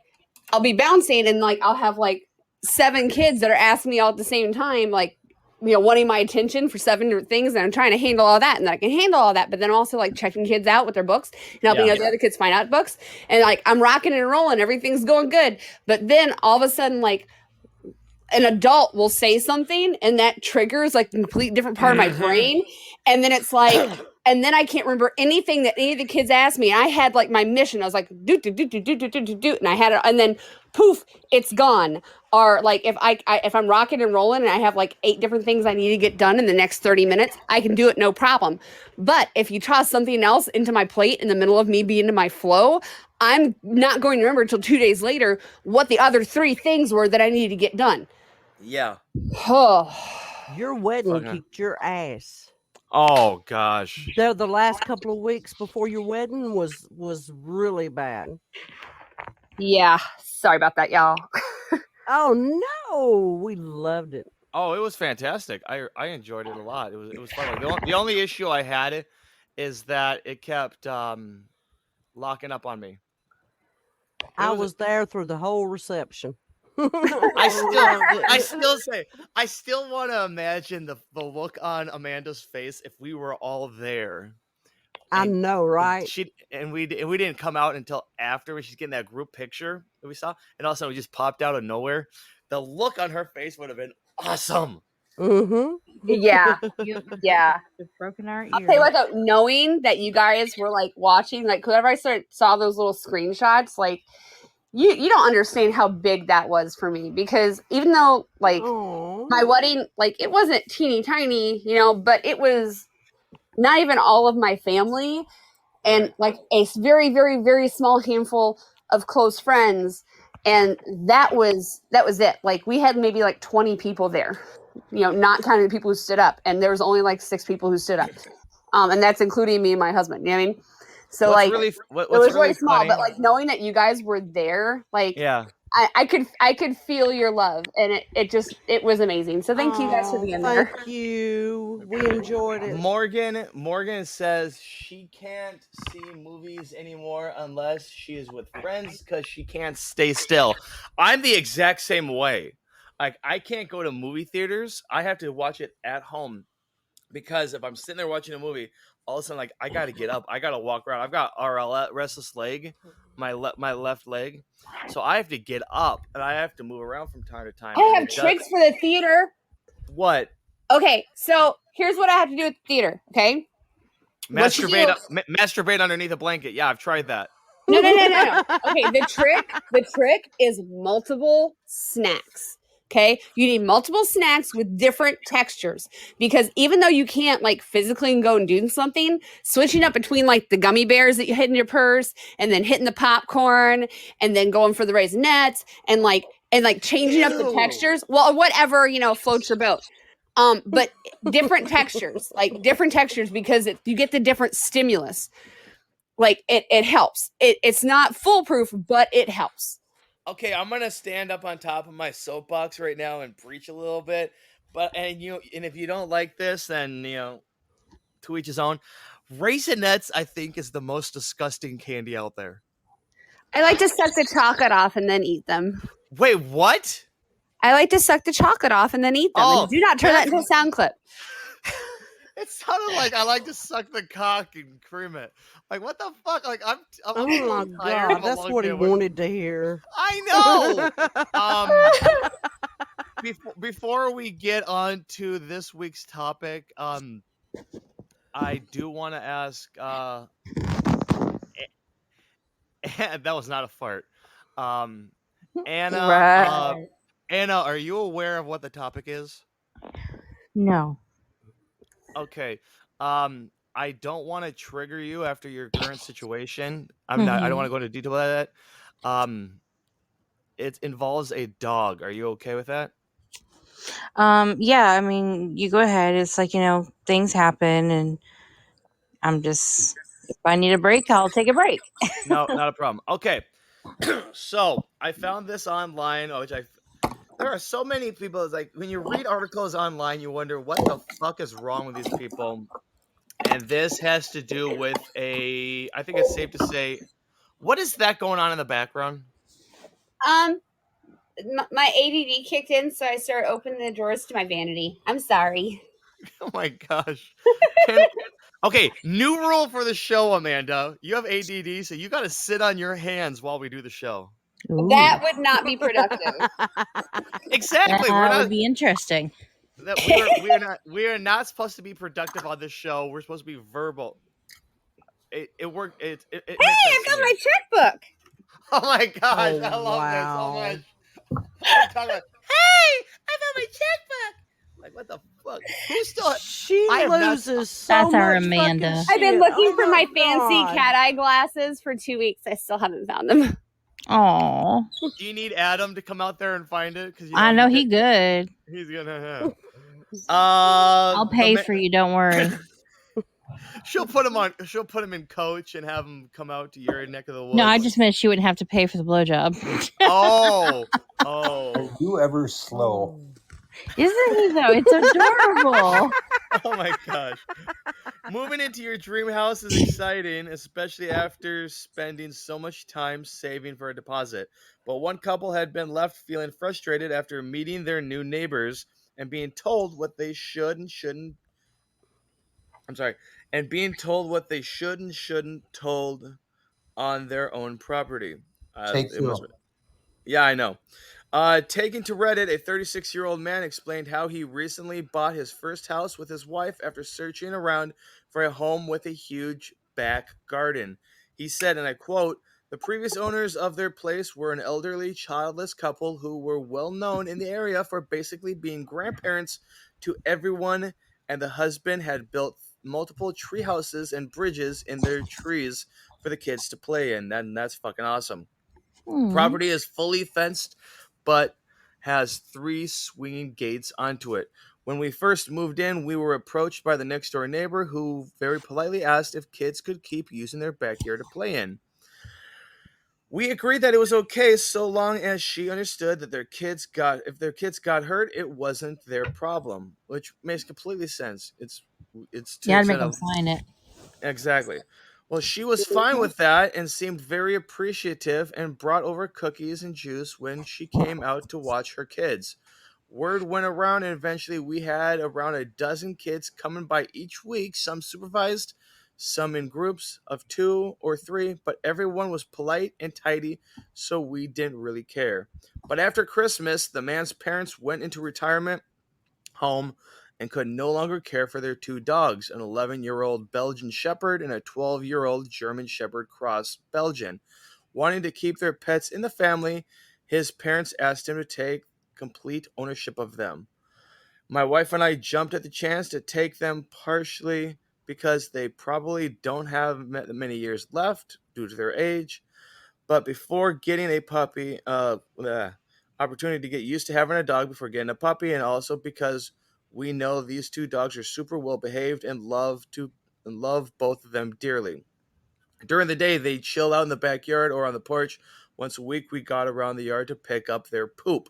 I'll be bouncing and like I'll have like 7 kids that are asking me all at the same time, like, you know, wanting my attention for 7 different things, and I'm trying to handle all that, and then I can handle all that, but then also like checking kids out with their books and helping Yeah. the other kids find out books, and like I'm rocking and rolling, everything's going good, but then all of a sudden, like, an adult will say something and that triggers like a complete different part of my brain, and then it's like and then I can't remember anything that any of the kids asked me. I had like my mission. I was like, do do do do do do do do, and I had it, and then poof, it's gone. Or like if I'm rocking and rolling and I have like 8 different things I need to get done in the next 30 minutes, I can do it no problem. But if you toss something else into my plate in the middle of me being in my flow, I'm not going to remember until 2 days later what the other 3 things were that I needed to get done. Yeah. Your wedding Fucking- kicked your ass. Oh gosh. The last couple of weeks before your wedding was really bad. Yeah, sorry about that, y'all. Oh no, we loved it. Oh, it was fantastic. I enjoyed it a lot. It was fun. Like, the only issue I had is that it kept locking up on me. I was there through the whole reception. I still want to imagine the look on Amanda's face if we were all there. I know, right? We didn't come out until after she's getting that group picture that we saw, and all of a sudden we just popped out of nowhere. The look on her face would have been awesome. Mm-hmm. Yeah. Yeah. It's broken our ears. I'll tell you what, though, knowing that you guys were like watching, like whenever I saw those little screenshots, like you don't understand how big that was for me, because even though like my wedding, like it wasn't teeny tiny, you know, but it was not even all of my family, and like a very, very, very small handful of close friends. And that was it. Like we had maybe like 20 people there, you know, not counting the people who stood up. And there was only like 6 people who stood up. And that's including me and my husband. You know what I mean? So what's like, really, it was really small, funny, but like knowing that you guys were there, like, yeah, I could feel your love, and it was amazing. So thank you guys for being there. Thank you. We enjoyed it. Morgan says she can't see movies anymore unless she is with friends because she can't stay still. I'm the exact same way. Like, I can't go to movie theaters. I have to watch it at home, because if I'm sitting there watching a movie, all of a sudden, like, I got to get up. I got to walk around. I've got restless leg, my left leg. So I have to get up and I have to move around from time to time. I have tricks for the theater. What? Okay, so here's what I have to do at the theater, okay? Masturbate underneath a blanket. Yeah, I've tried that. No. Okay, the trick is multiple snacks. Okay, you need multiple snacks with different textures, because even though you can't like physically go and do something, switching up between like the gummy bears that you hit in your purse, and then hitting the popcorn, and then going for the Raisinets, and changing up the textures, well, whatever, you know, floats your boat. But different textures, because you get the different stimulus. Like it helps. It's not foolproof, but it helps. Okay, I'm gonna stand up on top of my soapbox right now and preach a little bit, and if you don't like this, then To each his own. Raisinets, I think, is the most disgusting candy out there. I like to suck the chocolate off and then eat them. Wait, what? I like to suck the chocolate off and then eat them. Oh, And do not turn that into a sound clip. It sounded like I like to suck the cock and cream it. Like, what the fuck? Like, I'm Oh so my tired God, of a that's long what he day with- wanted to hear. I know. Before we get on to this week's topic, I do want to ask. That was not a fart. Anna. Right. Anna, are you aware of what the topic is? No. Okay. I don't want to trigger you after your current situation. I don't want to go into detail about that. It involves a dog. Are you okay with that? Yeah, I mean, you go ahead. It's like, things happen, and I'm just, if I need a break, I'll take a break. No, not a problem. Okay. So I found this online, there are so many people. It's like when you read articles online, you wonder what the fuck is wrong with these people. And this has to do with I think it's safe to say, what is that going on in the background? My ADD kicked in, so I started opening the drawers to my vanity. I'm sorry. Oh my gosh. Okay, new rule for the show, Amanda. You have ADD, so you got to sit on your hands while we do the show. That would not be productive. Exactly. That would be interesting. That we are not supposed to be productive on this show. We're supposed to be verbal. It worked. It Hey, makes sense I to got me. my checkbook. Oh my gosh, Oh, I love this so wow. much. I'm talking about, hey, I got my checkbook. Like, what the fuck? Who's still? She I have not- loses so That's our much Amanda. fucking I've been shit. looking Oh for my fancy God. cat eye glasses for 2 weeks. I still haven't found them. Aw. Do you need Adam to come out there and find it? Because I know he good. He's gonna have. I'll pay for you. Don't worry. She'll put him in coach and have him come out to your neck of the woods. No, I just meant she wouldn't have to pay for the blowjob. Oh. Are you ever slow? Isn't he though? It's adorable. Oh my gosh. Moving into your dream house is exciting, especially after spending so much time saving for a deposit. But one couple had been left feeling frustrated after meeting their new neighbors and being told what they should and shouldn't. I'm sorry. And being told what they should and shouldn't told on their own property. Take two. Yeah, I know. Taken to Reddit, a 36-year-old man explained how he recently bought his first house with his wife after searching around for a home with a huge back garden. He said, and I quote, "The previous owners of their place were an elderly, childless couple who were well known in the area for basically being grandparents to everyone, and the husband had built multiple tree houses and bridges in their trees for the kids to play in. And that's fucking awesome. The property is fully fenced, but has 3 swinging gates onto it. When we first moved in, we were approached by the next door neighbor who very politely asked if kids could keep using their backyard to play in. We agreed that it was okay so long as she understood that if their kids got hurt, it wasn't their problem, which makes completely sense. It's to Yeah, I'd make extent him of sign it. exactly. Well, she was fine with that and seemed very appreciative and brought over cookies and juice when she came out to watch her kids. Word went around, and eventually we had around a dozen kids coming by each week, some supervised, some in groups of 2 or 3, but everyone was polite and tidy, so we didn't really care. But after Christmas, the man's parents went into retirement home and could no longer care for their 2 dogs, an 11-year-old Belgian Shepherd and a 12-year-old German Shepherd Cross Belgian. Wanting to keep their pets in the family, his parents asked him to take complete ownership of them. My wife and I jumped at the chance to take them, partially because they probably don't have many years left due to their age, but before getting a puppy, opportunity to get used to having a dog before getting a puppy, and also because we know these 2 dogs are super well behaved and love both of them dearly. During the day, they chill out in the backyard or on the porch. Once a week, we got around the yard to pick up their poop.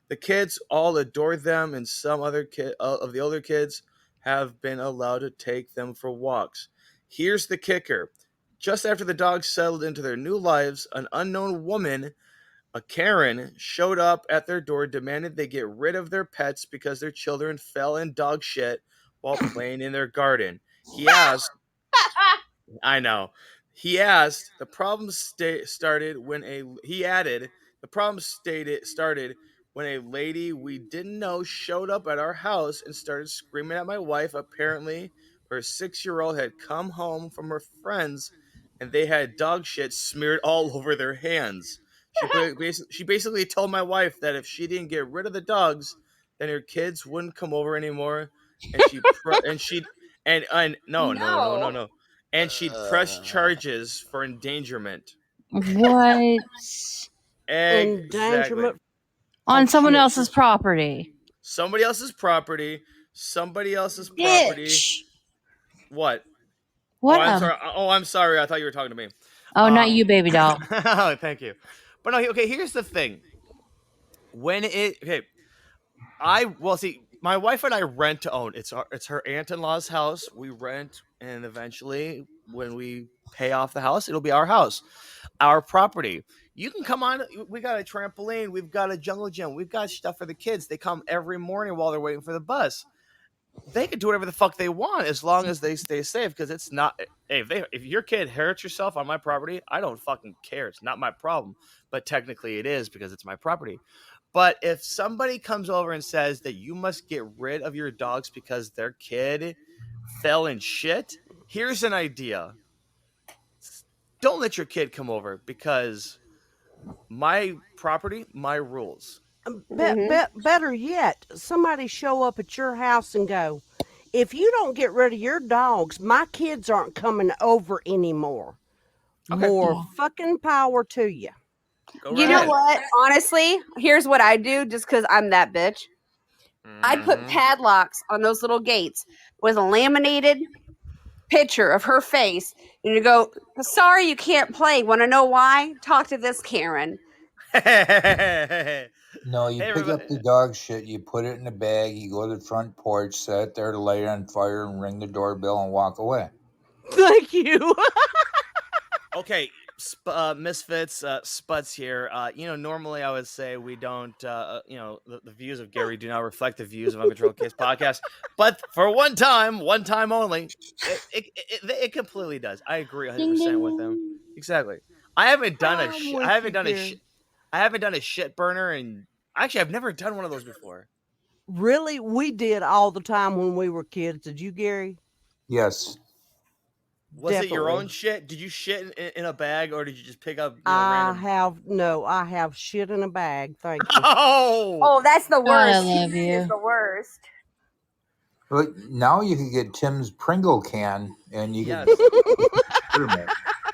The kids all adored them, and some other of the older kids have been allowed to take them for walks. Here's the kicker. Just after the dogs settled into their new lives, an unknown woman, a Karen, showed up at their door, demanded they get rid of their pets because their children fell in dog shit while playing in their garden. He asked, I know. He asked, the problem started when he added, the problem started when a lady we didn't know showed up at our house and started screaming at my wife. Apparently, her 6-year-old had come home from her friends and they had dog shit smeared all over their hands. She basically told my wife that if she didn't get rid of the dogs, then her kids wouldn't come over anymore, and no, and she'd press charges for endangerment. What? Exactly. Endangerment On of someone shit. else's property. Somebody else's property. Somebody else's property. Bitch. What? What? I'm sorry. I thought you were talking to me. Oh, not you, baby doll. Oh, thank you. But no, okay, here's the thing. See, my wife and I rent to own. It's her aunt-in-law's house. We rent, and eventually, when we pay off the house, it'll be our house, our property. You can come on. We got a trampoline. We've got a jungle gym. We've got stuff for the kids. They come every morning while they're waiting for the bus. They can do whatever the fuck they want as long as they stay safe. Because it's not. Hey, if your kid hurts yourself on my property, I don't fucking care. It's not my problem. But technically, it is because it's my property. But if somebody comes over and says that you must get rid of your dogs because their kid fell in shit, here's an idea. Don't let your kid come over because my property, my rules. Better yet, somebody show up at your house and go, if you don't get rid of your dogs, my kids aren't coming over anymore. Okay. More fucking power to you. You know what? Honestly, here's what I do just because I'm that bitch. I'd put padlocks on those little gates with a laminated picture of her face. And you go, sorry, you can't play. Want to know why? Talk to this Karen. No, you pick up the dog shit, you put it in a bag, you go to the front porch, set it there to light it on fire, and ring the doorbell and walk away. Thank you. Okay, Misfits, Spuds here. Normally I would say we don't, the views of Gary do not reflect the views of Uncontrolled Kids podcast. But for one time only, it completely does. I agree 100% with him. Exactly. I haven't done a shit burner, and actually I've never done one of those before. Really? We did all the time when we were kids. Did you, Gary? Yes. Was it your own shit? Did you shit in a bag, or did you just pick up I random? I have shit in a bag. Thank you. Oh, that's the worst. I love you. Is the worst. But now you can get Tim's Pringle can, and you can.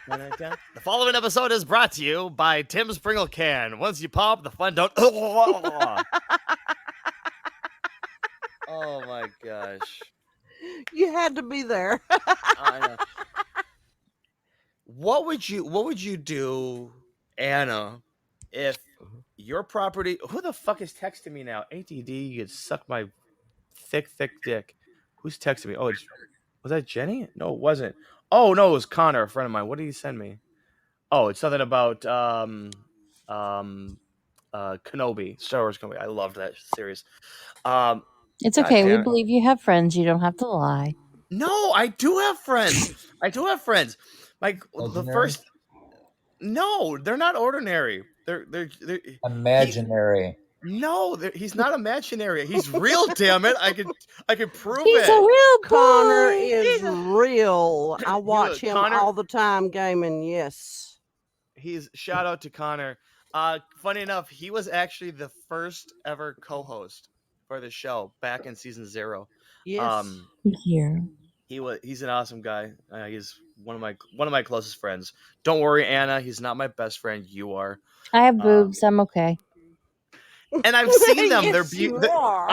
The following episode is brought to you by Tim's Pringle can. Once you pop, the fun don't. Oh my gosh! You had to be there. I know. What would you do, Anna, if your property? Who the fuck is texting me now? A.D.D, you could suck my thick dick. Who's texting me? Oh, was that Jenny? No, it wasn't. Oh no, it was Connor, a friend of mine. What did he send me? Oh, it's something about Kenobi, Star Wars Kenobi. I loved that series. It's okay. We believe you have friends. You don't have to lie. No, I do have friends. Like the first. No, they're not ordinary. They're imaginary. He's not imaginary. He's real. Damn it! I could prove it. He's a real boy. Connor is real. I watch him all the time gaming. Yes. Shout out to Connor. Funny enough, he was actually the first ever co-host for the show back in season 0. Yes. Here. He's an awesome guy. He's one of my closest friends. Don't worry, Anna. He's not my best friend. You are. I have boobs. I'm okay. And I've seen them. Yes, They're beautiful.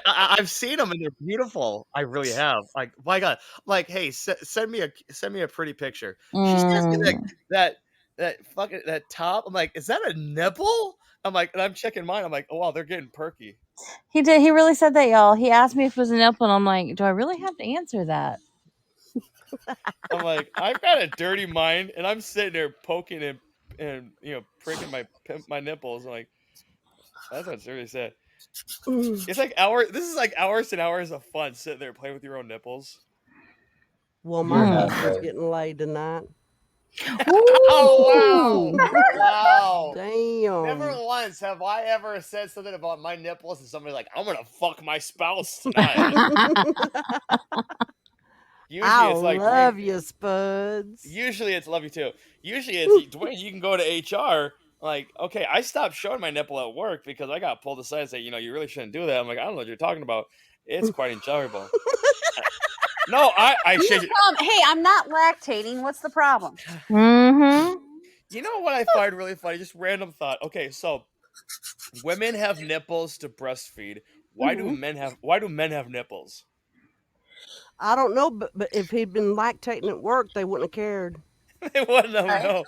I've seen them and they're beautiful. I really have. Like, my God. Like, hey, send me a pretty picture. She sends me that that top. I'm like, is that a nipple? I'm like, and I'm checking mine. I'm like, oh wow, they're getting perky. He did. He really said that, y'all. He asked me if it was a nipple, and I'm like, do I really have to answer that? I'm like, I've got a dirty mind, and I'm sitting there poking and pricking my nipples. I'm like, that's what Siri said. It's like This is like hours and hours of fun sitting there playing with your own nipples. Well, You're my not husband's right. getting laid tonight. Oh wow! Wow! Damn. Never once have I ever said something about my nipples and somebody's like, I'm gonna fuck my spouse tonight. Usually I it's like, love you, Spuds. usually it's love you too. Usually it's Dwayne, you can go to HR. Like, okay, I stopped showing my nipple at work because I got pulled aside and say, you really shouldn't do that. I'm like, I don't know what you're talking about. It's quite enjoyable. No, I should. Hey, I'm not lactating. What's the problem? Mm-hmm. You know what I find really funny? Just random thought. Okay, so women have nipples to breastfeed. Why do men have nipples? I don't know, but if he'd been lactating at work, they wouldn't have cared. They wouldn't have known.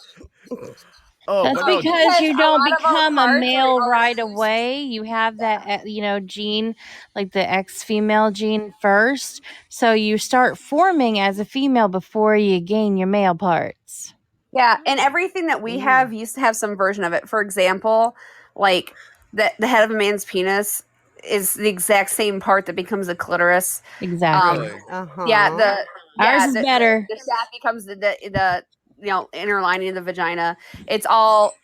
Oh, That's but no, because you a don't lot of our become a parts are male right overseas. away. You have that, gene, like the X-female gene first. So you start forming as a female before you gain your male parts. Yeah, and everything that we have used to have some version of it. For example, like the head of a man's penis is the exact same part that becomes the clitoris. Exactly. Really? Yeah, Ours is better. The shaft becomes the inner lining of the vagina.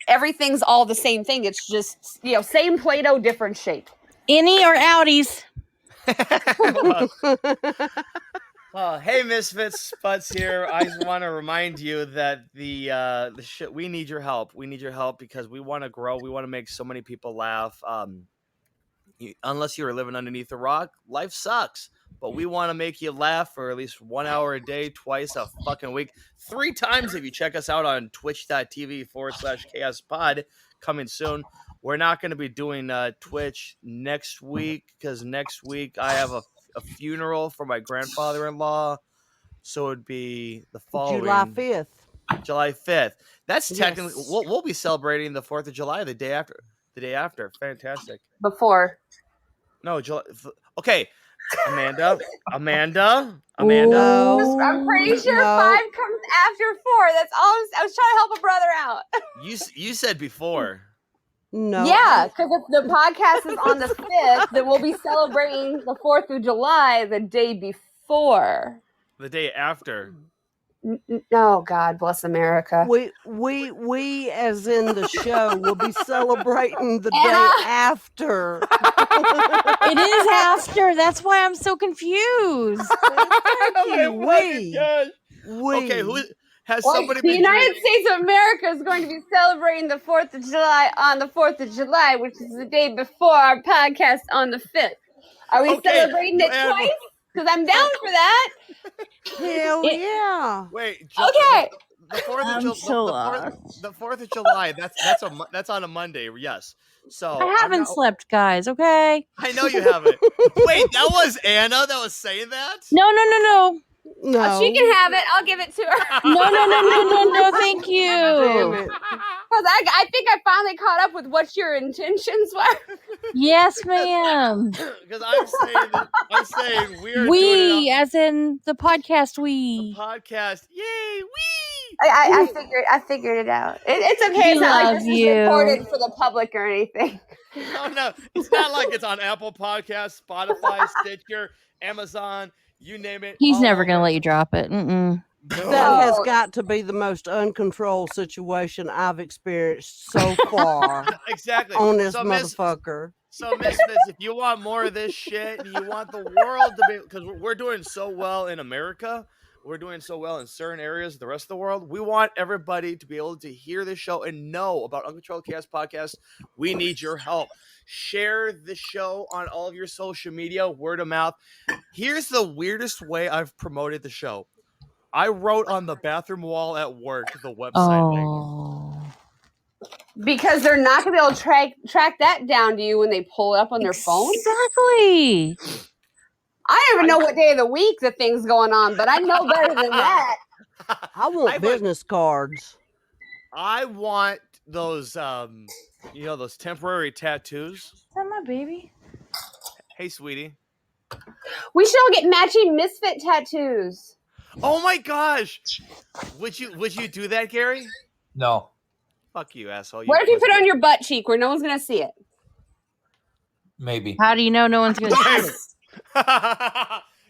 Everything's all the same thing. It's just same Play-Doh, different shape. Innie or outies? Hey, Misfits, Spuds here. I just want to remind you that the shit. We need your help. We need your help because we want to grow. We want to make so many people laugh. Unless you are living underneath a rock, life sucks. But we want to make you laugh for at least 1 hour a day, twice a fucking week, 3 times if you check us out on twitch.tv/chaospod. Coming soon. We're not going to be doing Twitch next week because next week I have a funeral for my grandfather-in-law. So it'd be the following July 5th. July 5th. That's technically Yes. we'll be celebrating the 4th of July the day after. The day after. Fantastic. Before. No, July. Okay, Amanda. I'm pretty sure No. 5 comes after 4. That's all. I was trying to help a brother out. You said before. No. Yeah, because if the podcast is on the 5th, then we'll be celebrating the 4th of July the day before. The day after. Oh, God bless America. We as in the show will be celebrating the day after. It is after. That's why I'm so confused. Thank you. We. Okay, who has Well, somebody the been United States of America is going to be celebrating the 4th of July on the 4th of July, which is the day before our podcast on the 5th. Are we celebrating it twice? Because I'm down for that. Hell yeah. Wait. Okay. The 4th I'm of so the 4th of July. That's on a Monday. Yes. So I haven't slept, guys. Okay. I know you haven't. Wait, that was Anna that was saying that? No. No. She can have it. I'll give it to her. No. Thank you. Damn it. Because I think I finally caught up with what your intentions were. Yes, ma'am. Because I'm saying we are doing We, as in the podcast. We. podcast. Yay, we. I figured it out. It's okay. It's not like this is recorded for the public or anything. No. It's not like it's on Apple Podcasts, Spotify, Stitcher, Amazon, you name it. He's never going to let you drop it. Mm-mm. That has got to be the most uncontrolled situation I've experienced so far. Exactly. On this motherfucker. So, Misfits, if you want more of this shit and you want the world to be, because we're doing so well in America, we're doing so well in certain areas of the rest of the world, we want everybody to be able to hear this show and know about Uncontrolled Chaos Podcast. We need your help. Share the show on all of your social media, word of mouth. Here's the weirdest way I've promoted the show. I wrote on the bathroom wall at work the website link. Because they're not going to be able to track that down to you when they pull it up on their phone. Exactly. I don't even know what day of the week the thing's going on, but I know better than that. I want business cards. I want those those temporary tattoos. Is that my baby? Hey, sweetie. We should all get matching Misfit tattoos. Oh my gosh. Would you do that, Gary? No. Fuck you, asshole. What if you put it on your butt cheek where no one's gonna see it? Maybe. How do you know no one's going to see it?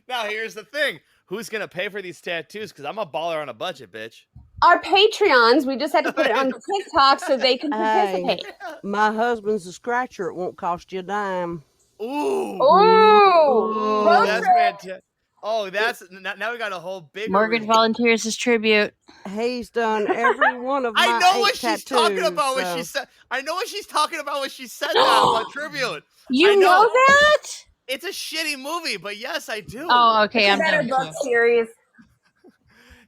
Now here's the thing: who's gonna pay for these tattoos? Because I'm a baller on a budget, bitch. Our Patreons, we just had to put it on TikTok so they can participate. My husband's a scratcher. It won't cost you a dime. Ooh, Ooh, that's fantastic. Oh, that's now we got a whole big. Morgan volunteers his tribute. He's done every one of my I know what tattoos, she's talking about when she said. I know what she's talking about when she said that about tribute. You know that? It's a shitty movie, but yes, I do. Oh, okay. I'm better done. book series.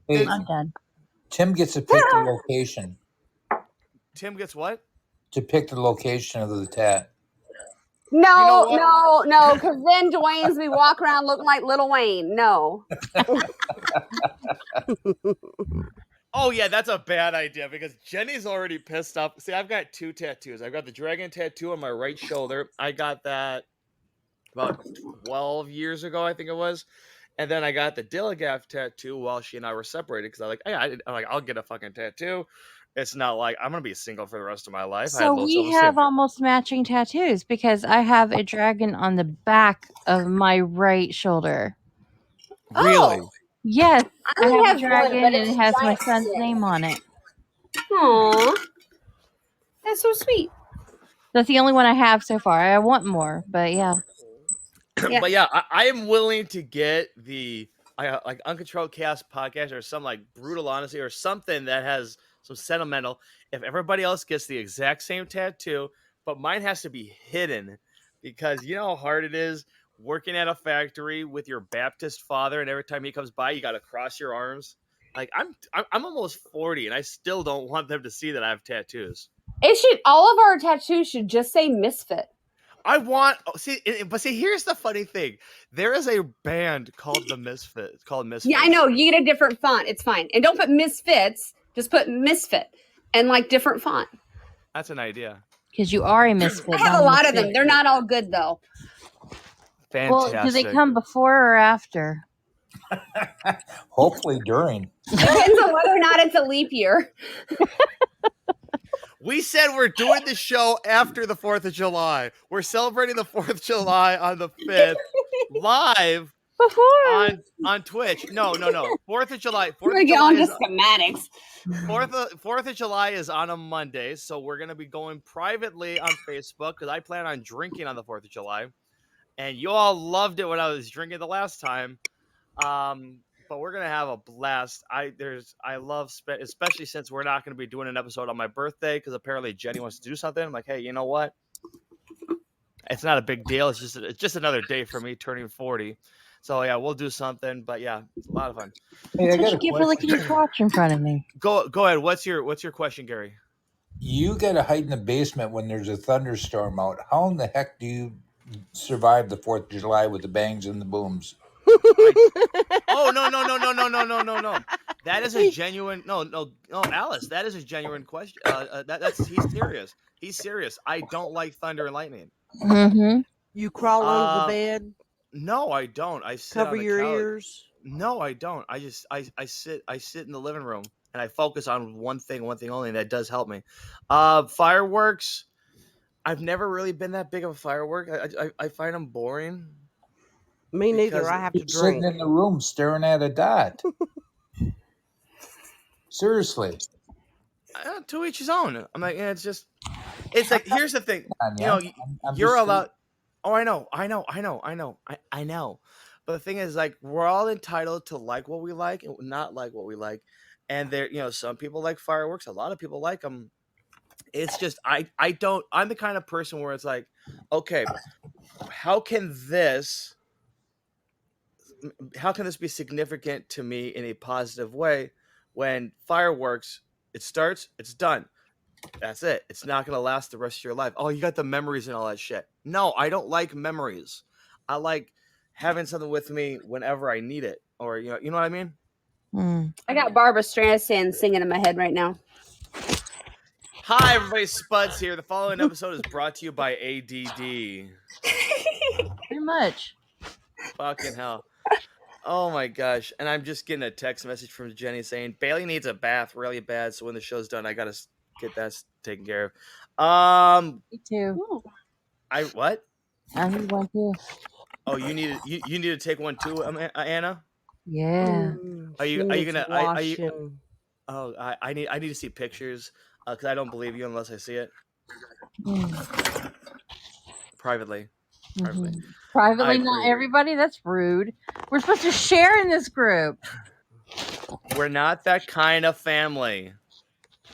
Hey, I'm done. Tim gets to pick the location. Tim gets what? To pick the location of the tat. No, because then Dwayne's be walking around looking like Little Wayne. No. Oh yeah, that's a bad idea because Jenny's already pissed off. See, I've got 2 tattoos. I've got the dragon tattoo on my right shoulder. I got that about 12 years ago, I think it was. And then I got the Dilligaff tattoo while she and I were separated because I'm like, I'll get a fucking tattoo. It's not like I'm gonna be single for the rest of my life. So we have almost matching tattoos because I have a dragon on the back of my right shoulder. Really? Yes, I only have a have dragon one, but and it's it has my giant son's stick. name on it. Aww. That's so sweet. That's the only one I have so far. I want more, but yeah. But yeah, I am willing to get the like Uncontrolled Chaos podcast or some like Brutal Honesty or something that has some sentimental. If everybody else gets the exact same tattoo, but mine has to be hidden because you know how hard it is working at a factory with your Baptist father, and every time he comes by, you got to cross your arms. Like I'm almost 40, and I still don't want them to see that I have tattoos. All of our tattoos should just say Misfit. I want see, here's the funny thing. There is a band called the Misfits. Called Misfits. Yeah, I know. You get a different font. It's fine. And don't put Misfits. Just put Misfit and like different font. That's an idea. Because you are a misfit. I have a lot of them. They're not all good though. Fantastic. Well, do they come before or after? Hopefully during. Depends on whether or not it's a leap year. We said we're doing the show after the 4th of July. We're celebrating the 4th of July on the 5th live on Twitch. No. 4th of July. We're going to get on to schematics. 4th of July is on a Monday, so we're going to be going privately on Facebook because I plan on drinking on the 4th of July. And you all loved it when I was drinking the last time. But we're gonna have a blast. I love especially since we're not gonna be doing an episode on my birthday because apparently Jenny wants to do something. I'm like, hey, you know what? It's not a big deal. It's just another day for me turning 40. So yeah, we'll do something. But yeah, it's a lot of fun. Hey, I got a give her like your watch in front of me. Go ahead. What's your question, Gary? You got to hide in the basement when there's a thunderstorm out. How in the heck do you survive the 4th of July with the bangs and the booms? Oh no! That is a genuine no, Alice. That is a genuine question. He's serious. He's serious. I don't like thunder and lightning. Mm-hmm. You crawl under the bed? No, I don't. I sit cover on the your couch. ears? No, I don't. I just I sit in the living room and I focus on one thing only, and that does help me. Fireworks. I've never really been that big of a firework. I find them boring. Me neither. I have to drink. Sitting in the room staring at a dot. Seriously. To each his own. I'm like, yeah, it's like, here's the thing. You know, I'm you're just allowed. Oh, I know. I know. But the thing is, like, we're all entitled to like what we like and not like what we like. And there, you know, some people like fireworks. A lot of people like them. It's just, I don't, I'm the kind of person where it's like, okay, how can this be significant to me in a positive way when fireworks, it starts, it's done. That's it. It's not going to last the rest of your life. Oh, you got the memories and all that shit. No, I don't like memories. I like having something with me whenever I need it. Or, you know what I mean? I got Barbara Streisand singing in my head right now. Hi, everybody. Spuds here. The following episode is brought to you by A.D.D. Pretty much. Fucking hell. Oh my gosh. And I'm just getting a text message from Jenny saying Bailey needs a bath really bad, so when the show's done, I gotta get that taken care of. Me too. I what? I need one too. Oh, you need to take one too, Anna? Yeah. Are you gonna washing. I need to see pictures because I don't believe you unless I see it privately. Privately, I not approve. everybody. That's rude. We're supposed to share in this group. We're not that kind of family.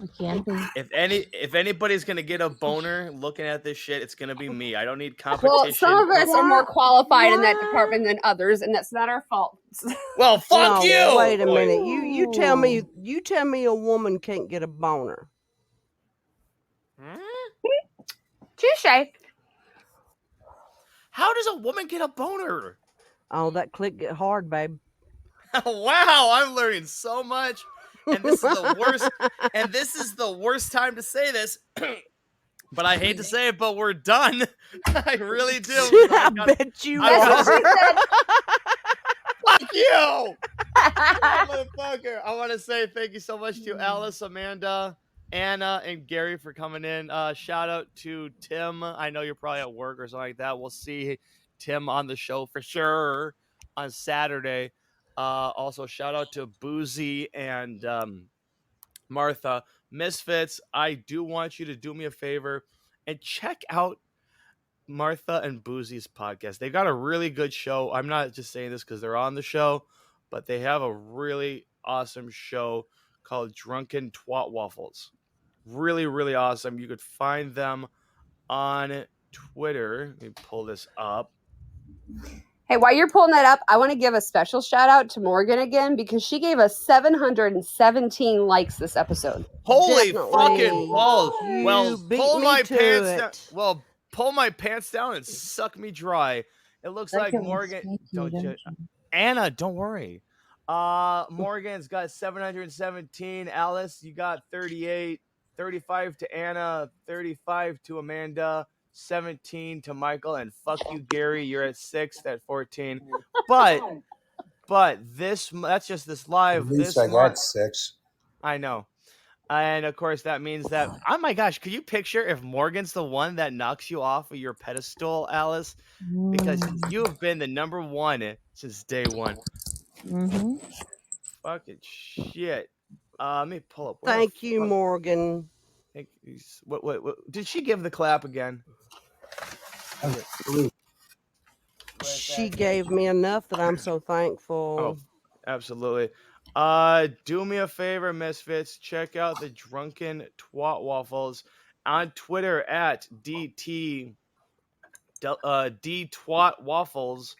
We can be. If anybody's gonna get a boner looking at this shit, it's gonna be me. I don't need competition. Well, some of us are more qualified in that department than others, and that's not our fault. Well, fuck you. Wait a minute. You tell me a woman can't get a boner. Touche. How does a woman get a boner? Oh, that click get hard, babe. Wow, I'm learning so much. And this is the worst. And this is the worst time to say this. But I hate to say it, but we're done. I really do. I bet you are. Fuck you, motherfucker. I want to say thank you so much to Alice, Amanda, Anna, and Gary for coming in. Shout out to Tim. I know you're probably at work or something like that. We'll see Tim on the show for sure on Saturday. Also, shout out to Boozy and Martha. Misfits, I do want you to do me a favor and check out Martha and Boozy's podcast. They've got a really good show. I'm not just saying this because they're on the show, but they have a really awesome show called Drunken Twat Waffles. Really, really awesome. You could find them on Twitter. Let me pull this up. Hey, while you're pulling that up, I want to give a special shout out to Morgan again because she gave us 717 likes this episode. Holy Definitely. fucking balls! You Well, beat pull me my to pants it. down. Well, pull my pants down and suck me dry. It looks like Morgan. Anna, don't worry. Morgan's got 717. Alice, you got 38. 35 to Anna. 35 to Amanda. 17 to Michael, and fuck you, Gary. You're at 6th at 14. But that's just this live. At least this I got 6. I know. And of course, that means that, oh my gosh, could you picture if Morgan's the one that knocks you off of your pedestal, Alice? Because you have been the number one since day one. Fucking shit. Let me pull up. Thank you, Morgan. What? Did she give the clap again? She gave me enough that I'm so thankful. Oh, absolutely. Do me a favor, Misfits. Check out the Drunken Twat Waffles on Twitter at DTWat Waffles.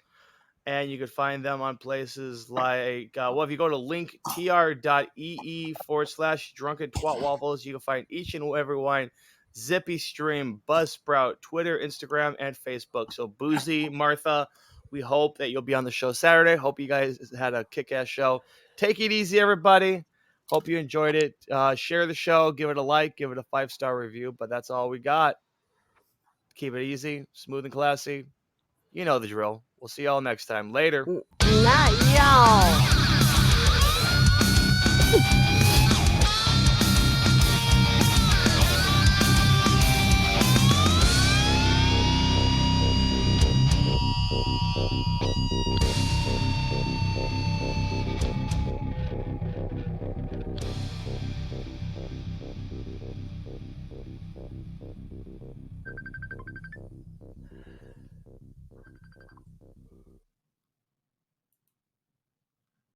And you could find them on places like, if you go to linktr.ee/Drunken Twat Waffles, you can find each and every one. Zippy Stream, Buzzsprout, Twitter, Instagram, and Facebook. So Boozy, Martha, we hope that you'll be on the show Saturday. Hope you guys had a kick-ass show. Take it easy, everybody. Hope you enjoyed it. Share the show, give it a like, give it a 5-star review, but that's all we got. Keep it easy, smooth and classy. You know the drill. We'll see y'all next time. Later. Not y'all.